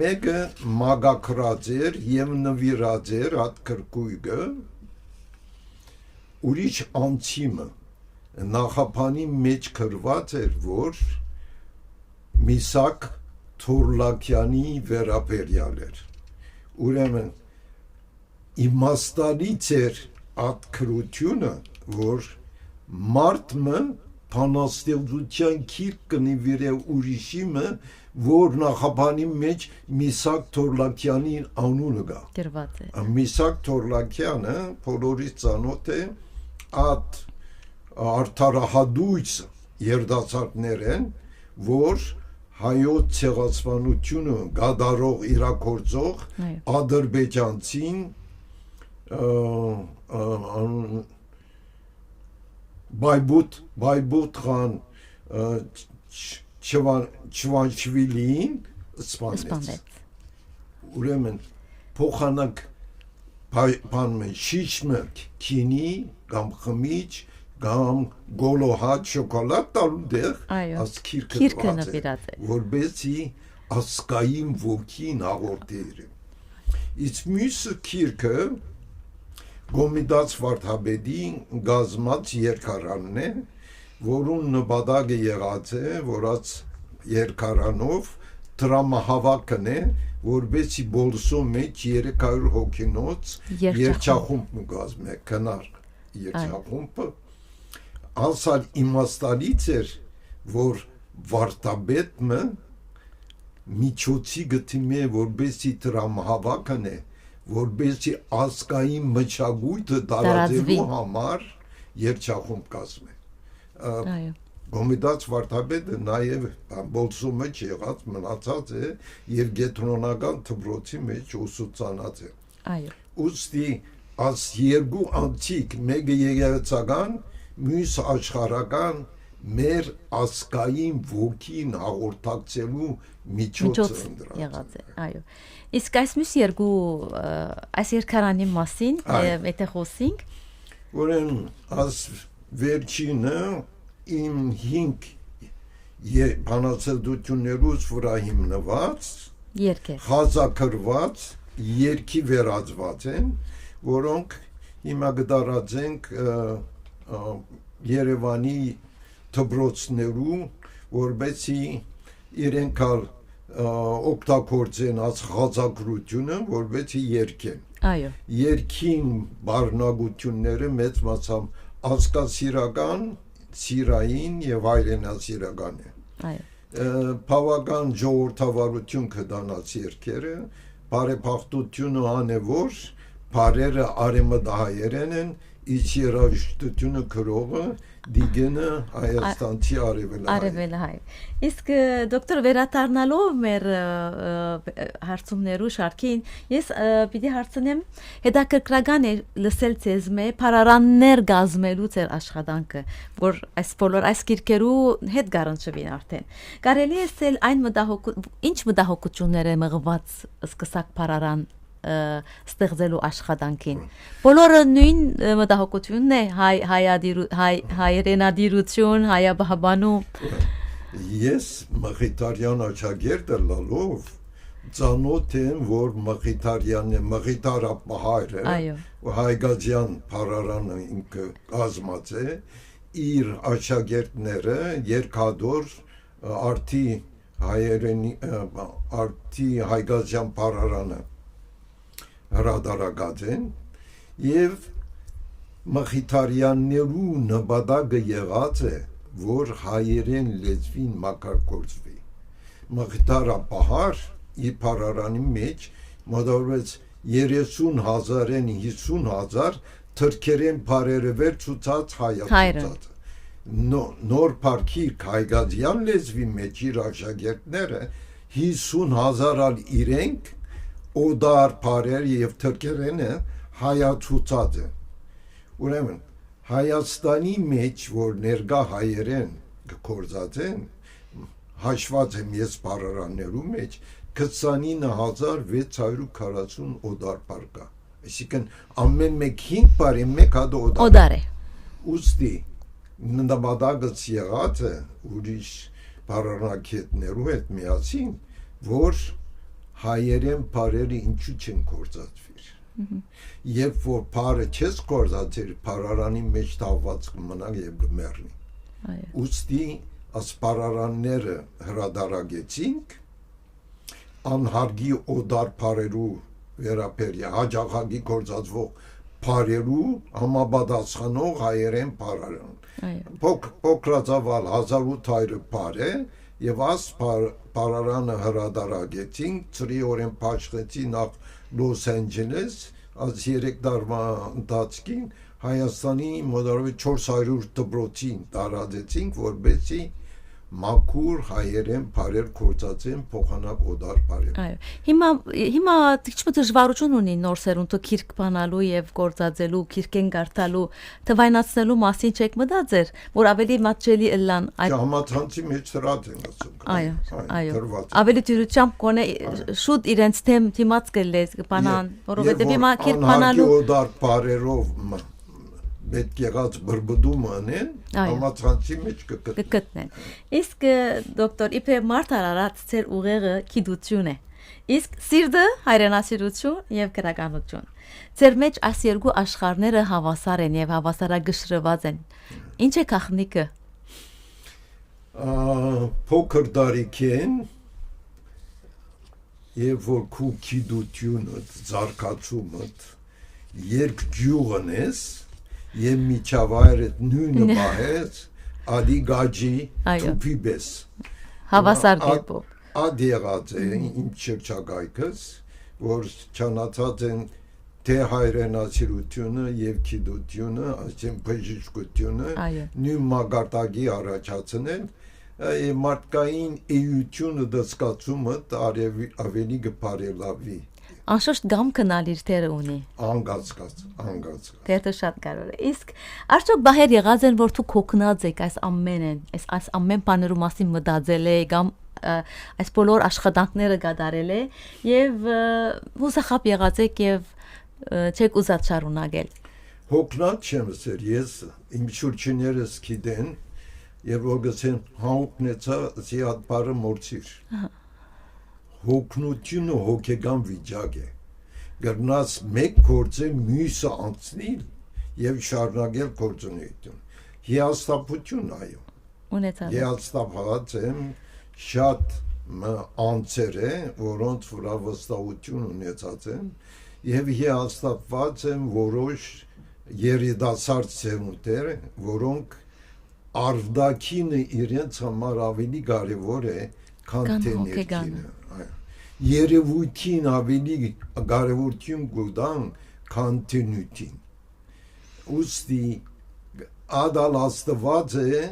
մեկը մագակրած էր եւ նվիրած էր այդ քրքույկը ուրիշ անցիմը նախապանի մեջ գրված էր, որ Միսակ Թորլակյանի վերաբերյալ էր։ Ուրեմն իմաստալից էր այդ քրությունը, որ մարդը փանաստեղծության քիրք կնվիրե ուրիշիմը, որ նախապանի մեջ Միսակ Թորլակյանի անունը կա։ Գրված է։ Միսակ Թորլակյանը բոլորից ծանոթ է այդ արդարահադույց երդասարտներ են, որ հայոց ցեղասպանությունը գադարող իրակորձող ադրբեջանցին Բայբութ խան Չվանչվիլին սպանեց։ Ուրեմն փոխանակ բանը շիշմը քինի կամ խմիչ կամ գոլոհատ շոկոլադ տալու դեղ Այո, աս քիրքը քիրքը նվիրած է։ որբեսի ասկային ոգին հաղորդեր իսկ մյուսը քիրքը Գոմիդաց Վարդապետի գազմած երկարանն է որուն նպատակը եղած է որած երկարանով դրամահավաքն է որբեսի բոլսո մեջ 300 հոգինոց երջախումբ գազմ է քնար երջախումբը ասալ իմաստալից էր որ վարդապետը միջոցի գտիմի որբեսի դրամահավաքն է որբեսի ասկային մշակույթը տարածելու համար երջախումբ կազմում է Այո Գոմիդաց Վարդապետը նաև բոլսո մեջ եղած մնացած է եւ գետրոնական դպրոցի մեջ ուսուցանած է Այո ուստի as երկու անտիկ մեկը եկեղեցական մյուս աշխարհական մեր ասկային ոգին հաղորդակցելու միջոց եղած է այո իսկ այս մյուս երկու այս երկարանի մասին եթե խոսենք որն as վերջինը իմ 5 բանացելություններուց վրա հիմնված երկեր խազակրված երկի վերածված են որոնք հիմա գդարած ենք Երևանի դպրոցներու որբեսի իրենք օգտագործեն այս խազակրությունը որբեսի երկեն այո երկին բառնագությունները մեծ մասամբ ազգասիրական սիրային եւ հայրենասիրական է այո բավական ժողովրդավարություն կդանաց երկերը բարեփոխտությունը անևոր բարերը արեմդահայերեն են իսկ երաժշտությունը գրողը դիգենը հայաստանցի արևելահայ իսկ դոկտոր վերադառնալով մեր հարցումներու շարքին ես պիտի հարցնեմ հետաքրքրական է լսել ցեզ մե փարարաններ գազմելու ձեր աշխատանքը որ այս բոլոր այս գիրքերու հետ գարանչվին արդեն կարելի է ասել այն ինչ մտահոգություններ է մղված սկսակ փարարան ստեղծելու աշխատանքին բոլորը նույն մտահոգությունն է հայրենադիրություն հայաբահբանու ես մղիտարյան աջակերտը լալով ծանոթ եմ որ մղիտարյանն է մղիտարապահարը հայգազյան փարարանը ինքը կազմած է իր աջակերտները երկադոր արդի հայերենի արդի հայգազյան փարարանը հրադարագած են եւ մղիտարյաններու նպատակը եղած է որ հայերեն լեզվին մակարդակվի մղիտարապահար ի փարարանի մեջ մոտավորապես 30,000-ին 50,000 թրքերեն բարերը վեր ցուցած հայացած նոր парքի հայգազյան լեզվի մեջ իր աշակերտները 50,000 ալ իրենք օդար բարեր եւ թրքերենը հայացուցած է ուրեմն Հայաստանի մեջ որ ներկա հայերեն գործածեն հաշված եմ ես բարարաններու մեջ 29640 օդար պարկա այսինքն ամեն մեկ 5 բարի մեկ հատ օդար է ուստի նպատակը եղած է ուրիշ բարարնակետներու հետ միասին որ հայերեն բարերը ինչու չեն գործածվիր երբ որ բարը չես գործածիր բարարանի մեջ թաղված կմնա եւ կմեռնի ուստի ասպարարանները հրադարագեցինք անհարգի օդար բարերու վերապերյա հաջախագի գործածվող բարերու համապատասխանող հայերեն բարարան փոքրացավալ 1800 բարը եւ աս բարարանը հրադարագեցինք ծրի օրեն փաշխեցի նախ Լոս Անջելես az 3 տարվա ընթացքին Հայաստանի մոտավորապես 400 դպրոցին տարածեցինք որբեսի մաքուր հայերեն բարեր կործածեն փոխանակ օդար բարեր։ Այո։ Հիմա քիչ դժվարություն ունի նոր սերունդը քիրք բանալու եւ գործածելու, քիրքեն գարտալու, թվայնացնելու մասին չեք մտածեր, որ ավելի մատչելի ըլլան այդ Համացանցի մեջ դրած են ասում։ Այո։ Ավելի դյուրությամբ կոնե շուտ իրենց թեմ դիմաց կլես բանան, որովհետեւ հիմա քիրք բանալու օդար բարերով պետք եղած բրբդում անեն, համացանցի մեջ կգտնեն։ Իսկ դոկտոր իբր մարդ արարած ծեր ուղեղը գիտություն է։ Իսկ սիրտը հայրենասիրություն եւ քրականություն։ Ձեր մեջ այս երկու աշխարհները հավասար են եւ հավասարագշրված են։ Ինչ է գաղտնիքը։ Փոքր դարիքեն եւ որ քու գիտությունը զարգացումը երկ ջուղն ես Եմ միջավայրդ նույնը բահեց, ադի գաջի թուպի բես։ Հավասար դեպով։ Ադի եղած է իմ շրջագայքս, որ չանացած են թե հայրենասիրությունը և գիտությունը, այսինքն բժշկությունը, նույն մագարտակի առաջացնել, մարդկային էությունը դասկացումը ավելի կբարելավի։ Անշուշտ գամքնալ իր թերը ունի։ Անգացկաց։ Թերը շատ կարևոր է։ Իսկ արդյոք բահեր եղած են, որ դու կոգնած եք այս ամենեն, այս ամեն բաներու մասին մտածել եք, կամ այս բոլոր աշխատանքները կատարել եք եւ հուսախապ եղած եք եւ չեք ուզած շարունակել։ Հոգնած չեմ ասել, ես իմ շուրջիներս գիտեն եւ որ գցեն հաուկնեցա զիատ բարը մորցիր։ Հոգնությունը հոգեգան վիճակ է, գրնաց մեկ գործը մյուսը անցնիլ և շարունակել գործունեություն, հիաստապություն այո, հիաստապած եմ շատ անցեր է, որոնց վրա վստահություն ունեցած եմ և հիաստապված եմ որոշ երիտասարդ սերունդներ, որոնք արդակինը իրենց համար ավելի կարևոր է, քան թե ներքինը։ Երևույթին ավելի կարևորություն կտան, քան թե նյութին։ Ուստի ադալ աստված է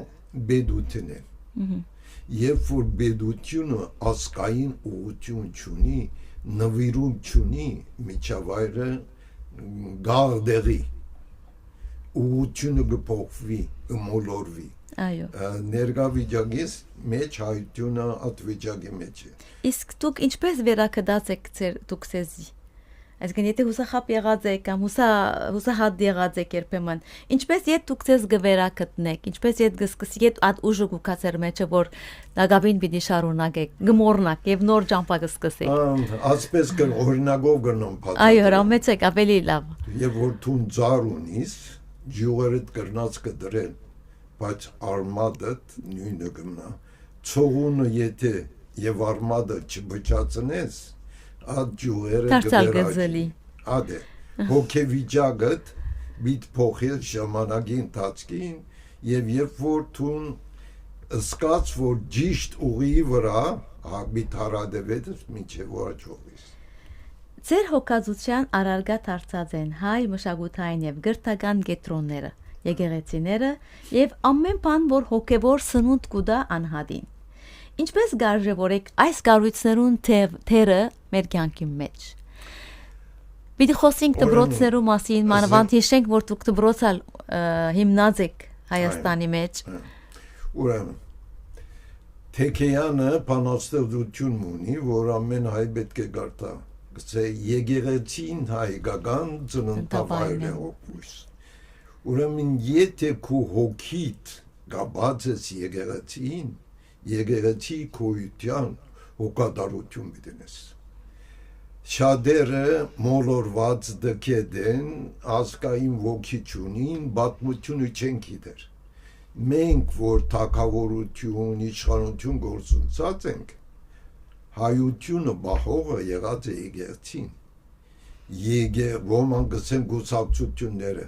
բեդութն է։ Երբ որ բեդությունը ասկային ուղղություն չունի, նվիրում չունի, միջավայրը գաղդեղի, ուղղությունը կփոխվի, կմոլորվի։ Ներկա վիճակից մեջ հայությունը ատվիճակի մեջ է։ Իսկ դուք ինչպես վերակդած եք դուք սեզի։ Այսինքն եթե հուսախապ եղած եք կամ հուսահատ եղած եք երբեմն, ինչպես իդ դուք ձեզ գվերակտնեք, ինչպես իդ գսկսիք այդ ուժը գուքացեր մեջը, որ դակավին պիտի շարունակեք, գմորնակ եւ նոր ճամփա գսկսեք։ Ասպես օրինակով գնում փաթաթ։ Այո, հրամեցեք ավելի լավ։ Եվ որ դու ծառ ունիս, ջուղերդ կրնած կդրել, բայց արմադդ նույնը կմնա։ Ցողունը եթե եւ արմադը չբճացնես, այդ ջուղերը կվերաճի։ Ադե հոգեվիճակդ բիտ փոխել ժամանակի ընթացքին եւ երբ որ դու սկաց որ ճիշտ ուղի վրա բիտ հարադեվեց միջև ոչողիս։ Ձեր հոգացության արարգա դարձած են հայ մշակութային եւ գրթական կետրոնները, եկեղեցիները եւ ամեն բան, որ հոգեվոր սնունդ կուտա անհատին։ Ինչպես գարժևորեք այս կառույցներուն թերը մեր կյանքի մեջ։ Պիտի խոսենք դպրոցներու մասին, մանավանդ հիշենք, որ դուք դպրոցալ հիմնած եք Հայաստանի մեջ։ Ուրեմն Թեքեյանը բանաստեղծություն ունի, որ ամեն հայ պետք է գարտա։ Գցե եկեղեցին հայկական ծննդավայրն է հոգուս։ Ուրեմն եթե քու հոգիդ գաբած ես եկեղեցին, եկեղեցի քույտյան հոգադարություն միտենես։ Շատերը մոլորված դկեդեն, ազգային ոգի չունին, բատմությունը չեն գիտեր։ Մենք, որ թագավորություն, իշխանություն գործունեած ենք, հայությունը բահողը եղած է եկեղեցին։ Ոմանք գցեն գուսակցությունները,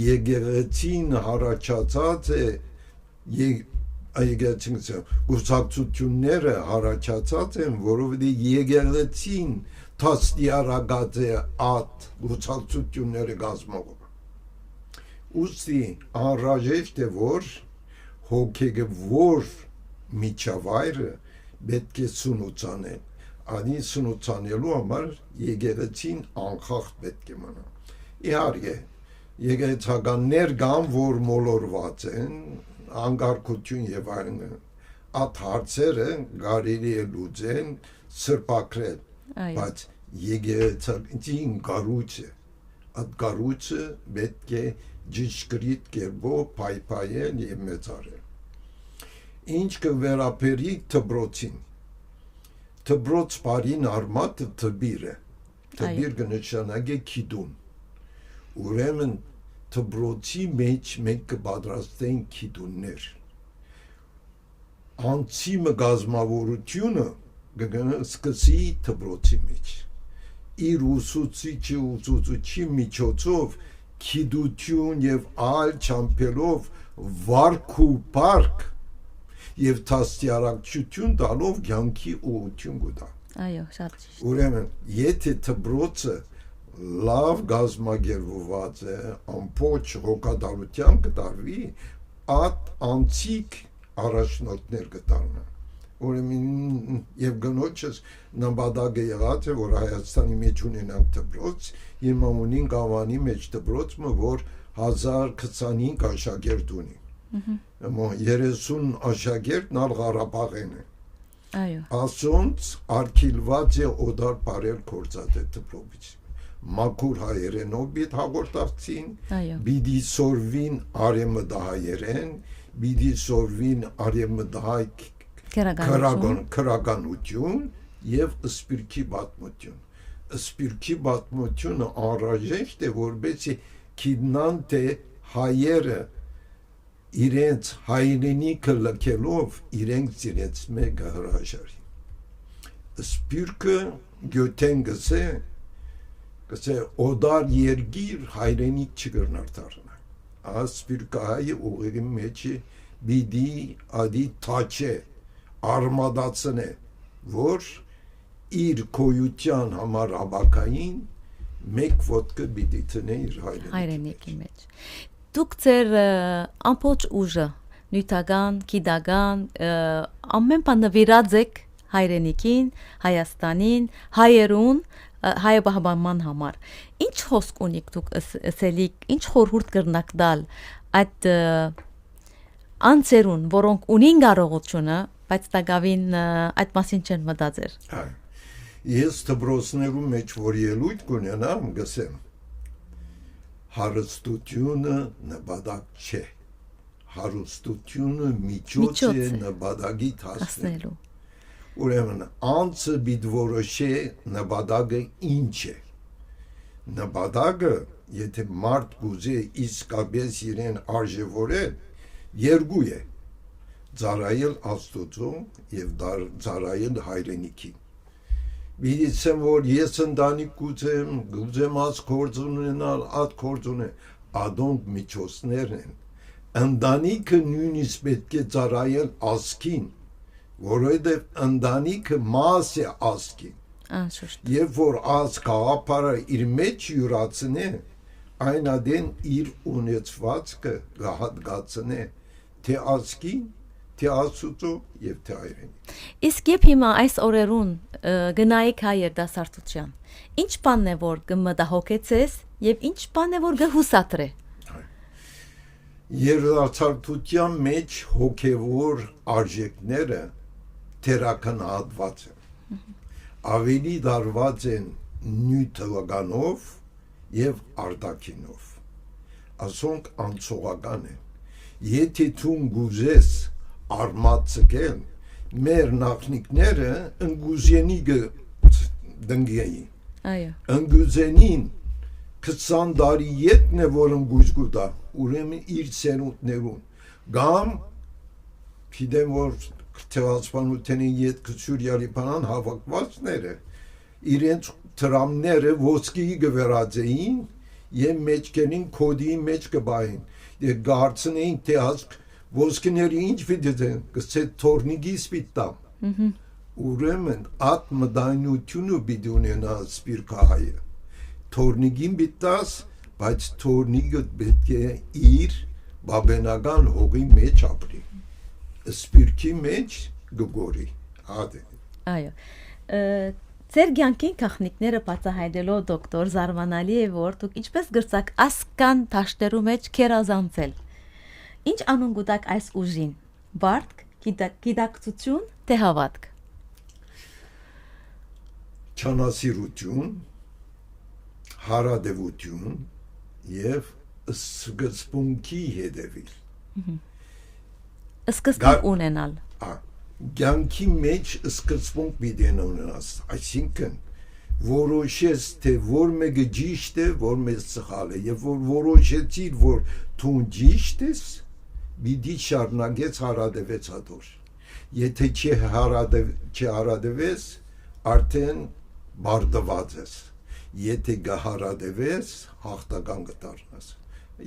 եկեղեցին հարաճացած է գուսակցությունները հարաճացած են, որովհետև եկեղեցին թաստիարակած է այդ գուսակցությունները կազմող։ Ուստի անհրաժեշտ է որ հոգեգվոր միջավայրը պետք է սնուցանել։ Անի սնուցանելու համար եկեղեցին անխախտ պետք է մնա։ Իհարկե, եկեղեցականներ կան, որ մոլորված են, անկարգություն եւ այլն, այդ հարցերը կարելի է լուծել, սրբակրել, բայց եկեղեցին կառույցը, այդ կառույցը պետք է ճշգրիտ կերպով փայփայել եւ մեծարել։ Ինչ կվերապերի դպրոցին, դպրոց բարին արմատը դպիր է, դպիր կնշանակի քիդուն, ուրեմն դպրոցի մեջ մենք կպատրաստենք քիդուններ, անցիմը գազմավորությունը կսկսի դպրոցի մեջ, իր ուսուցիչի միջոցով քիդություն եւ այլ չամփելով վարք ու բարք եւ դաստիարակություն տալով կյանքի ուղղություն կտա։ Այո, շատ ճիշտ։ Ուրեմն, եթե դպրոցը լավ գազմագերված է, ամբողջ հոգադարությամբ կտարվի, այդ անցիկ առաջնորդներ կդառնան։ Ուրեմն եւ գնոջս նպատակը եղած է, որ Հայաստանի մեջ ունենանք դպրոց, հիմա ունին Գավանի մեջ դպրոցը, որ 1025 աշակերտ ունի։ 30 աշակերտն ալ Ղարաբաղեն է։ Այո։ Ասոնց արգելված է օդար բարել կործած է դպրոցից։ Մաքուր հայերենով բիդ հաղորդակցին, բիդի սորվին արեմդահայերեն, բիդի սորվին արեմդահայ քրագանություն եւ սպիրկի պատմություն։ Սպիրկի պատմությունը անհրաժեշտ է, որբեցի քիդնան թե հայերը իրենց հայրենիքը լքելով իրենք ծիրեց մեկը հրաժարի։ Սպիրկը գյոթեն գսե օդար երգիր հայրենիք չգրնար դառնա։ Սպիրկը հայը ուղեղի մեջ բիդի ադի թաչե արմադացն է, որ իր կոյության համար աբակային մեկ ոտքը բիդի տնե իր հայրենիքի մեջ։ Դուք ձեր ամբողջ ուժը, նյութական, գիտական, ամեն բան նվիրած եք հայրենիքին, Հայաստանին, հայերուն, հայաբահբանման համար։ Ինչ խոսք ունիք դուք ասելիք, ինչ խորհուրդ կրնակ տալ այդ անձերուն, որոնք ունին կարողությունը, բայց տակավին այդ մասին չեն մտածել։ Ես դպրոցներու մեջ որ ելույթ կունենամ, գսեմ հարստությունը նպատակ չէ, հարստությունը միջոց է նպատակի հասնելու։ Ուրեմն անձը պիտի որոշի նպատակը ինչ է։ Նպատակը, եթե մարդ գուզե իսկապես իրեն արժևորել, երկու է. ծառայել Աստծուն եւ ծառայել հայրենիքին։ Բիդիցեմ, որ ես ընտանիք գուզեմ աս գործ ունենալ, այդ գործ ունենալ, ադոնք միջոցներն են։ Ընտանիքը նույնիսկ պետք է ծառայել ազգին, որովհետև ընտանիքը մաս է ազգին։ Երբ որ ազգ գաղափարը իր մեջ յուրացնե, այն ադեն իր ունեցվածքը գահատգացնե, թե ազգին, թե Աստծո եւ թե հայրենի։ Իսկ երբ հիմա այս օրերուն գնայիք հայ երդասարտության, ինչ բանն է որ կմտահոգեցես եւ ինչ բանն է որ կհուսատրե։ Երդասարտության մեջ հոգեվոր արժեքները թերականահատված են։ Ավելի դարված են նյութականով եւ արտաքինով։ Ասոնք անցողական են։ Եթե դու գուզես արմատ ցկել, մեր նախնիկները ընկուզենի դնգեին։ Այո։ Ընկուզենին 20 տարի ետն է որ ընկուզ գուտա, ուրեմն իր սերունդներուն։ Գամ գիտեմ որ թվացpanութենի յետ քչուրյալի բանան հավաքվածները իրենց տրամները ոսկի գվերածեին եւ մեջքերին կոդի մեջ կբային։ Եվ գարցնեին թե ասկ ոսկիների ինչ վիդեն, կսե թորնիգի սպիտամ։ Ուրեմն at մդայնությունը պիտի ունենա սպիրկահայը։ Թորնիգին բիտաս, բայց թորնիգը պետք է իր բաբենական հողի մեջ ապրի։ սպիրկի մեջ գգորի ադե Այո։ Ձեր ցանկին քախնիկները բացահայտելով դոկտոր զարմանալի է որ դուք ինչպես գրծակ ասկան թաշտերու մեջ քերազանցել։ Ինչ անուն գուտակ այս ուժին։ Բարդ գիտակցություն թե հավատք։ չանասիրություն, հարադևություն եւ սկզբունքի հետևիլ։ Սկզբունք ունենալ։ Ցանկի մեջ սկզբունք պիտի ունենաս, այսինքն որոշես թե որ մեկը ճիշտ է, որ մեկը սխալ է, եւ որ որոշեցիր որ դու ճիշտ ես, պիտի շարունակես հարադևես հատոր։ Եթե չհարադևես, արդեն բարդված ես։ Եթե գահարադևես, հաղթական կդառնաս։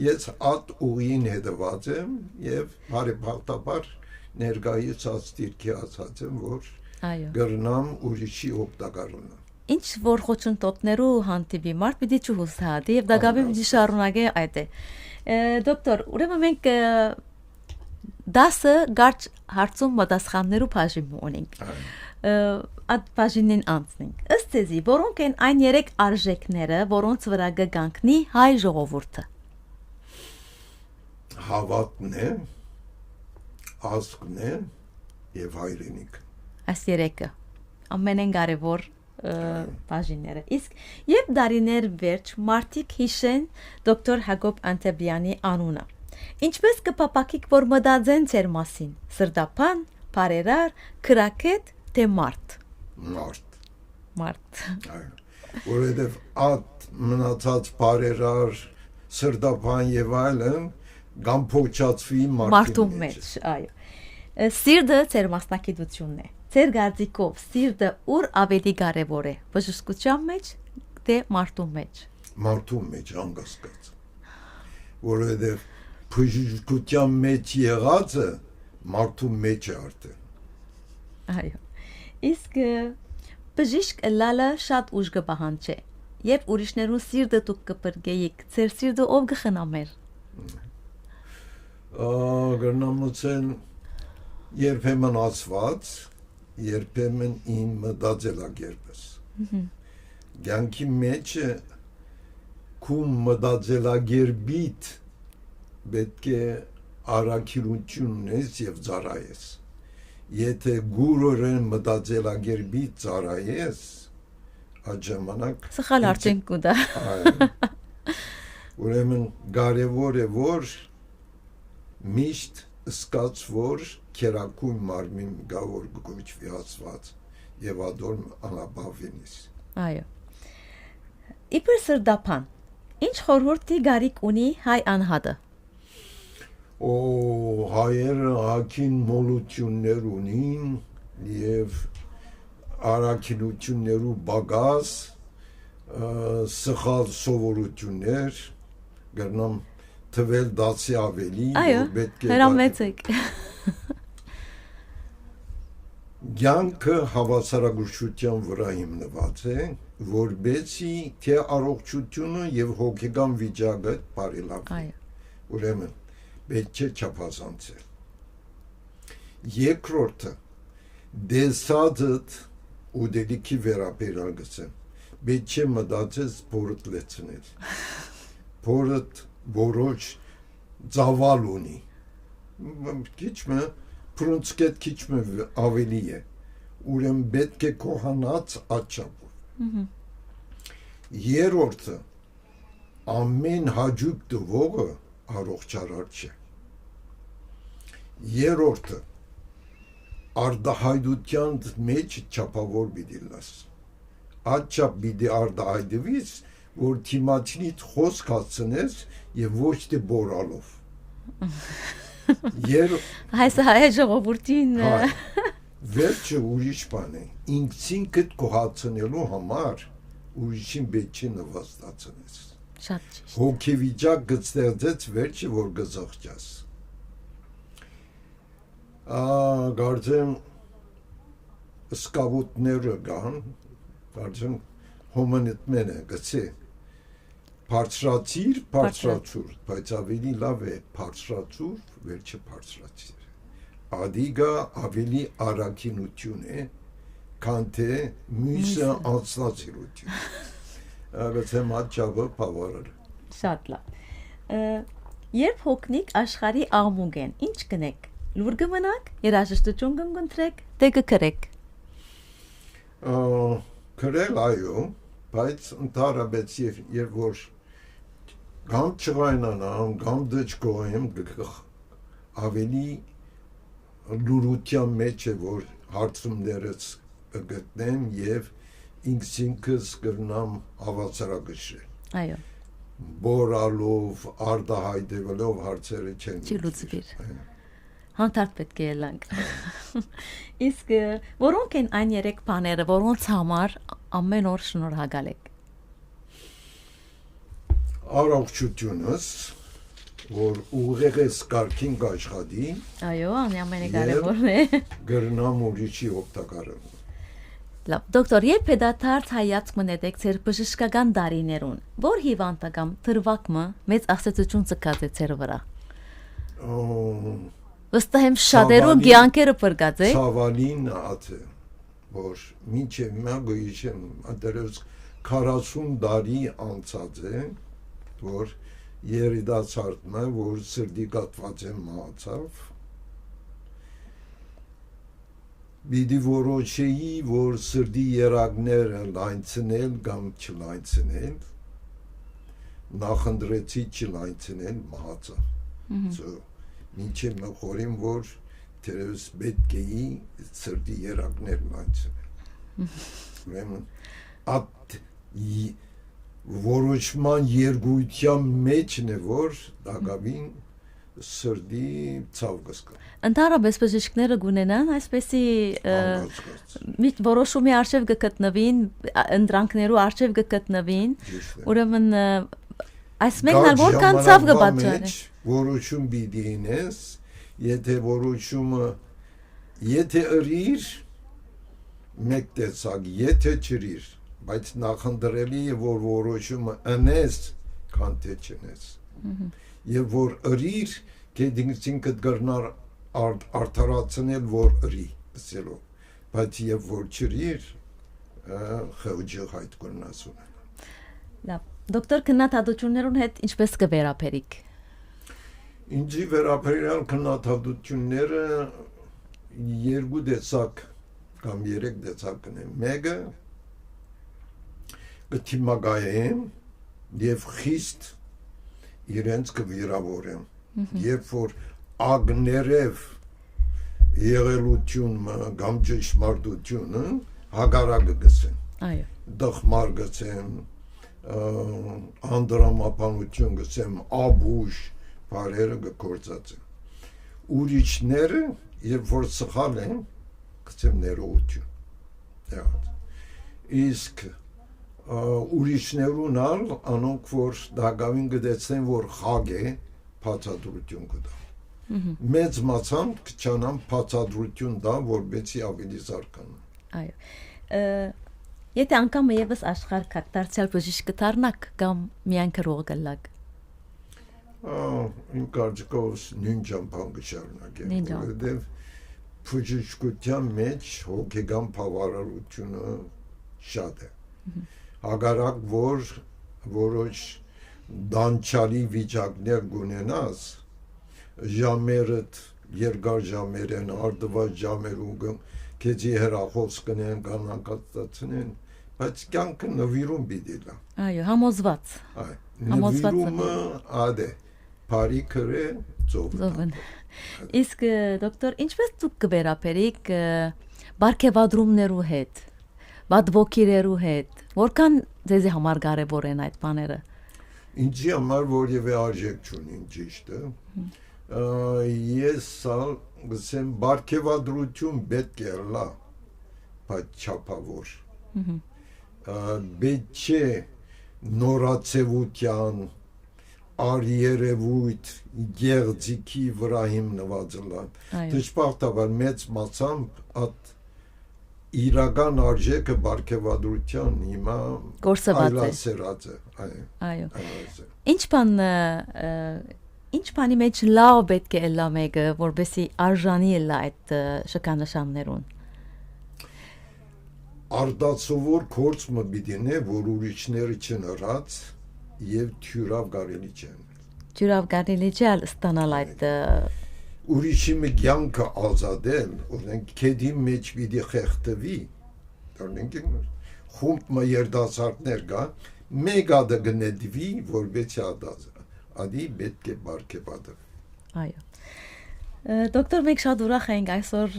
Ես այդ ուղին հետևած եմ եւ բարեբախտաբար ներկայիս աստիրքի ասած եմ որ գրնամ ուրիշի օգտակար ունեմ։ Ինչ որ խոչընդոտներու հանդիպի մարդ պիտի չհուսահատի եւ դակավի պիտի շարունակե այդ է։ Դոկտոր, ուրեմն մենք 10 գարչ հարցում պատասխաններու բաժին ունենք։ Այդ բաժինին անցնենք։ Ըստ ձեզի, որոնք են այն 3 արժեքները, որոնց վրա կգանքնի հայ ժողովուրդը։ Հավատն է, ազգն է եւ հայրենիք։ Այս 3-ը ամենեն կարևոր բաժինները։ Իսկ երբ դարիներ վերջ մարդիկ հիշեն դոկտոր Հակոբ Անտեբյանի անունը, ինչպես կփապակիկ որ մտածեն ձեր մասին, սրդապան, բարերար, քրակետ թե մարդ։ Մարդ։ Որովհետեւ այդ մնացած բարերար, սրդապան եւ այլն կամ փոչացվի մարդու մեջ, այո։ Սիրտը ձեր մասնակցությունն է։ Ձեր գարձիկով սիրտը ուր ավելի կարևոր է՝ բժշկության մեջ թե մարդու մեջ։ Մարդու մեջ անկասկած։ Որովհետև բժշկության մեջ եղածը մարդու մեջ է արդեն։ Այո։ Իսկ բժիշկ լալը շատ ուժ կպահանջի։ Երբ ուրիշներու սիրտը դուք կպրկեիք, ձեր սիրտը ով կխնամեր։ Գրնամուցեն երբեմն ասված, երբեմն իմ մտածելակերպս։ Կյանքի մեջ քու մտածելակերպիդ պետք է առաքելություն ունես եւ ծառայես։ Եթե գուրորեն մտածելակերպիդ ծառայես, այդ ժամանակ սխալ արդյունք կուտա։ Ուրեմն կարևոր է որ միշտ սկաց որ քերակույն մարմին գավոր գոչվի ասված եւ ադոր անաբավինիս։ Այո։ Իբր սրդապան, ինչ խորհուրդի գարիկ ունի հայ անհատը։ Հայերը հակին մոլություններ ունին եւ առաքինություններու բագաս, սխալ սովորություններ, գտնամ թվել դասի ավելի, որ պետք է հրամեցեք։ Կյանքը հավասարակշռության վրա հիմնված է, որբեցի թե առողջությունը եւ հոգեկան վիճակը բարելավի։ Ուրեմն պետք է չափազանցել։ Երկրորդը դեսածդ ուդելիքի վերաբերյալ գծեմ։ Պետք է մտածես փորդ լեցնել։ Փորդ որոշ ծավալ ունի։ Քիչմը պրունցկետ քիչմը ավելի է։ Ուրեմն պետք է կողանած աչապով։ Երրորդը ամեն հաջուկ դվողը առողջարար չէ։ Երրորդը արդահայտության մեջ չափավոր պիտի լաս։ Աչապ պիտի արդահայտվից, որ թիմացնիդ խոսք հասցնես եւ ոչ թե բորալով։ Հայ ժողովրդին վերջը ուրիշ բան է։ Ինքնիդ կոհացնելու համար ուրիշին պետք է նվաստացնես։ Շատ ճիշտ։ Հոգեվիճակ գծերձեց վերջը որ գզղջաս։ Գարձեմ սկավուտները կան, գարձեմ հոմանիտմենը գծի, բարձրացիր, բարձրացուր, բայց ավելի լավ է բարձրացուր, վերջը բարձրացիր։ ադիգա ավելի արագինություն է, քան թե մյուսը անձնացիրություն։ Ագացեմ աճավը բավարար։ Շատ լավ։ Երբ հոգնիկ աշխարհի աղմուկ են, ինչ կնեք։ Լուր կմնաք, երաժշտություն կընտրեք, թե կգրեք։ Գրել այո, բայց ընդհանրապես երբ որ կամ չղայնանամ, կամ դժգոհեմ, ավելի լուրության մեջ է, որ հարցումներս կգտնեմ եւ ինքս կգնամ հավասարակշռել։ Այո։ Բորալով, արդահայտվելով հարցերը չեն լուծվիր։ Հանդարտ պետք է ելանք։ Իսկ որոնք են այն 3 բաները, որոնց համար ամեն օր շնորհակալ եք։ Առողջությունս, որ ուղեղ ես կարգին աշխատի։ Այո, ամենակարևորն է։ Գրնամ ուրիշի օգտակարը։ Լավ, դոկտոր, երբ հետադարձ հայացք մնետեք ձեր բժշկական դարիներուն, որ հիվանդակամ թրվակը մեծ ասացություն ցկած է ձեր վրա։ Վստահ եմ շատերուն կյանքերը բրգած է։ Ցավալին աթը, որ մինչև հիմա գույշեմ, դերս 40 տարի անցած է, որ երիտասարդն է, որ սրտի կաթված է մահացավ։ Բիդի որոշեի, որ սրտի երակները լայնցնել կամ չլայնցնել, նախընտրեցի չլայնցնել մահացավ։ Մինչև մխորին, որ թերևս պետք է սրտի երակներ լայնցնել։ Ուրեմն այդ որոշման երգույթյան մեջն է, որ դակավին սրդի ցավ կսկա։ Ընդհանրապես բժիշկները գունենան այսպեսի որոշումի արժև կգտնվին, ընդրանքներու արժև կգտնվին, ուրեմն այս մեկն էլ որքան ցավ կբացառի։ Որոշում պիտի ինես, եթե որոշումը եթե ըրիր մեկ տեսակ, եթե չրիր, բայց նախընտրելի է, որ որոշումը ընես, քան թե չնես։ Եվ որ ըրիր, կեդինքին կդգրնար արդարացնել, որ ըրի, ասելով, բայց և որ չրիր, խեղջը հայտ կրնաս ունեն։ Լավ, դոկտոր քննադատություններուն հետ ինչպես կվերապերիք։ Ինձի վերապերյալ քննադատությունները 2 տեսակ կամ 3 տեսակ կնեմ։ Մեկը կթիմագայեմ եւ խիստ իրենց կվիրավորեմ։ Երբ որ ագներև եղելությունը կամ ճշմարտությունը հագարակը գսեմ։ Այո։ Դխմար գսեմ, անդրամապանություն գսեմ, աբուշ բարերը կգործածեմ։ Ուրիշները, երբ որ սխալ են, գցեմ ներողություն։ Իսկ ուրիշներուն ալ, անոնք որ դակավին կդեցնեն, որ խագ է, բացատրություն կտա։ Մեծ մասամբ կչանամ բացատրություն դա, որբեցի ավելի զարգանա։ Այո։ Եթե անգամ եւս աշխարհ կակ դարձյալ բժիշկ կդառնաք կամ միայն քրող կլակ։ Իմ կարծիքով նույն ճամփան կշարունակեմ, որովհետև բժշկության մեջ հոգեգան բավարարությունը շատ է։ Հակառակ որ որոշ դանչալի վիճակներ գունենաս, ժամերդ երկար ժամեր են, արդված ժամերու քեզի հեռախոս կնեն, կանանկացնեն, բայց կյանքը նվիրում պիտի լա։ Այո, համոզված։ Նվիրումը ադե Փարի քրե ծովն։ Իսկ դոկտոր, ինչպես դուք կվերապերիք բարգեւադրումներու հետ, բադվոքիրերու հետ, որքան ձեզի համար կարևոր են այդ բաները։ Ինձի համար որևէ արժեք չունի, ճիշտ է։ Ես գսեմ բարգեւադրություն պետք է լա, բայց չափավոր։ Պետք չէ նորացեվության արիերևույթ գեղձիքի վրա հիմնված լան։ Դժբախտաբար մեծ մասամբ այդ իրական արժեքը բարգեւադրության հիմա այլասերած է։ Այո։ Ինչ բան ինչ բանի մեջ լավ պետք է լա մեկը, որբեսի արժանի լա այդ շքանշաններուն։ Արդացովոր կորց մը բիդինե, որ ուրիշները չնրած եւ թյուրավ կարելի չեն։ Ջուրավ կարելի չէ ստանալ այդ Ուրիշի մի կյանքը ազատել, օրինակ քեդի մեջ պիտի խեղդվի, օրինակ խումբ մը երդասարտներ կա, մեկ ադը գնեդվի, որբեցի ադազը, ադի պետք է բարգեւադը։ Այո։ Դոկտոր մենք շատ ուրախ ենք այսօր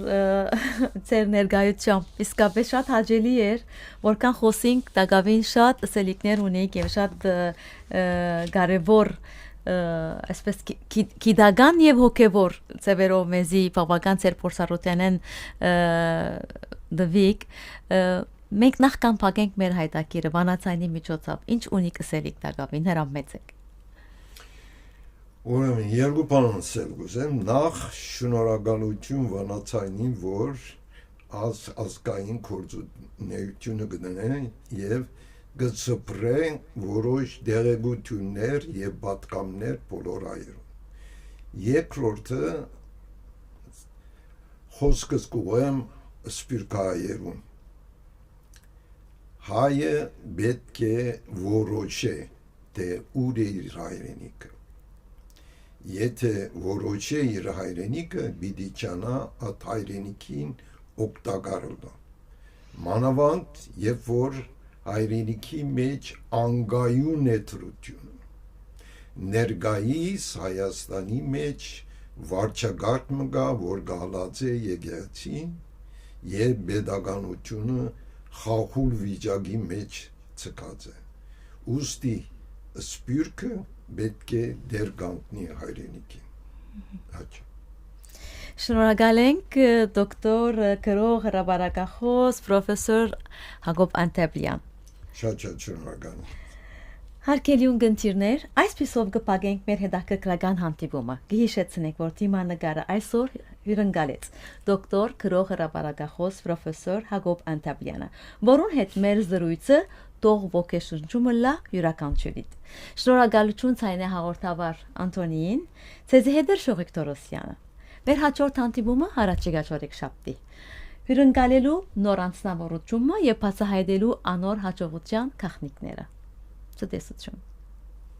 ծեր ներկայությամբ իսկապես շատ հաճելի էր որքան խոսենք դակավին շատ սելիկներ ունենք եւ շատ կարեւոր այսպես գիտական եւ հոգեվոր ծևերով մեզի բավական ծեր փորձառությանեն դվիկ մենք նախքան փակենք մեր հայտակիրը բանացայինի միջոցով ինչ ունի կսելիկ դակավին հրամեցեք Ուրեմն երկու բան ասել կուզեմ, նախ շնորհակալություն վանացայինին, որ ազգային գործունեությունը գտնեն եւ գծպրեն որոշ դեղեցություններ եւ պատկամներ բոլոր այրում։ Երկրորդը խոսքս կուղեմ սպիրկայերուն։ Հայը պետք է որոշե, թե ուր է իր հայրենիքը։ Եթե որոշե իր հայրենիքը, պիտի ճանա այդ հայրենիքին օգտակարելը։ Մանավանդ, երբ որ հայրենիքի մեջ անգայուն է թրությունը։ Ներկայիս Հայաստանի մեջ վարչագարդ մը կա, որ գալած է եկեղեցին եւ pedagoganությունը խախուլ վիճակի մեջ ցկած է։ Ուստի սպիրկը պետք է դեր կանգնի հայրենիքին։ Հաճ։ Շնորհակալ ենք դոկտոր գրող հրապարակախոս պրոֆեսոր Հակոբ Անտեբլյան։ Շատ շնորհակալ։ Հարգելի ունգընտիրներ, այսպիսով կփակենք մեր հետաքրքրական հանդիպումը։ Գիհիշեցնենք, որ թիմանկարը այսօր հյուրընկալեց դոկտոր գրող հրապարակախոս պրոֆեսոր Հակոբ Անտեբլյանը, որուն հետ մեր զրույցը տող ոգեշնչումը լա յուրաքանչյուրիդ։ Շնորհակալություն ցայնե հաղորդավար Անտոնիին, ցեզի հետեր Շողիկ Թորոսյանը։ Մեր հաջորդ հանդիպումը հարաճիգա շաբթի։ Հյուրընկալելու նոր անձնավորությունը եւ բացահայտելու անոր հաջողության գաղտնիքները։ Ցտեսություն։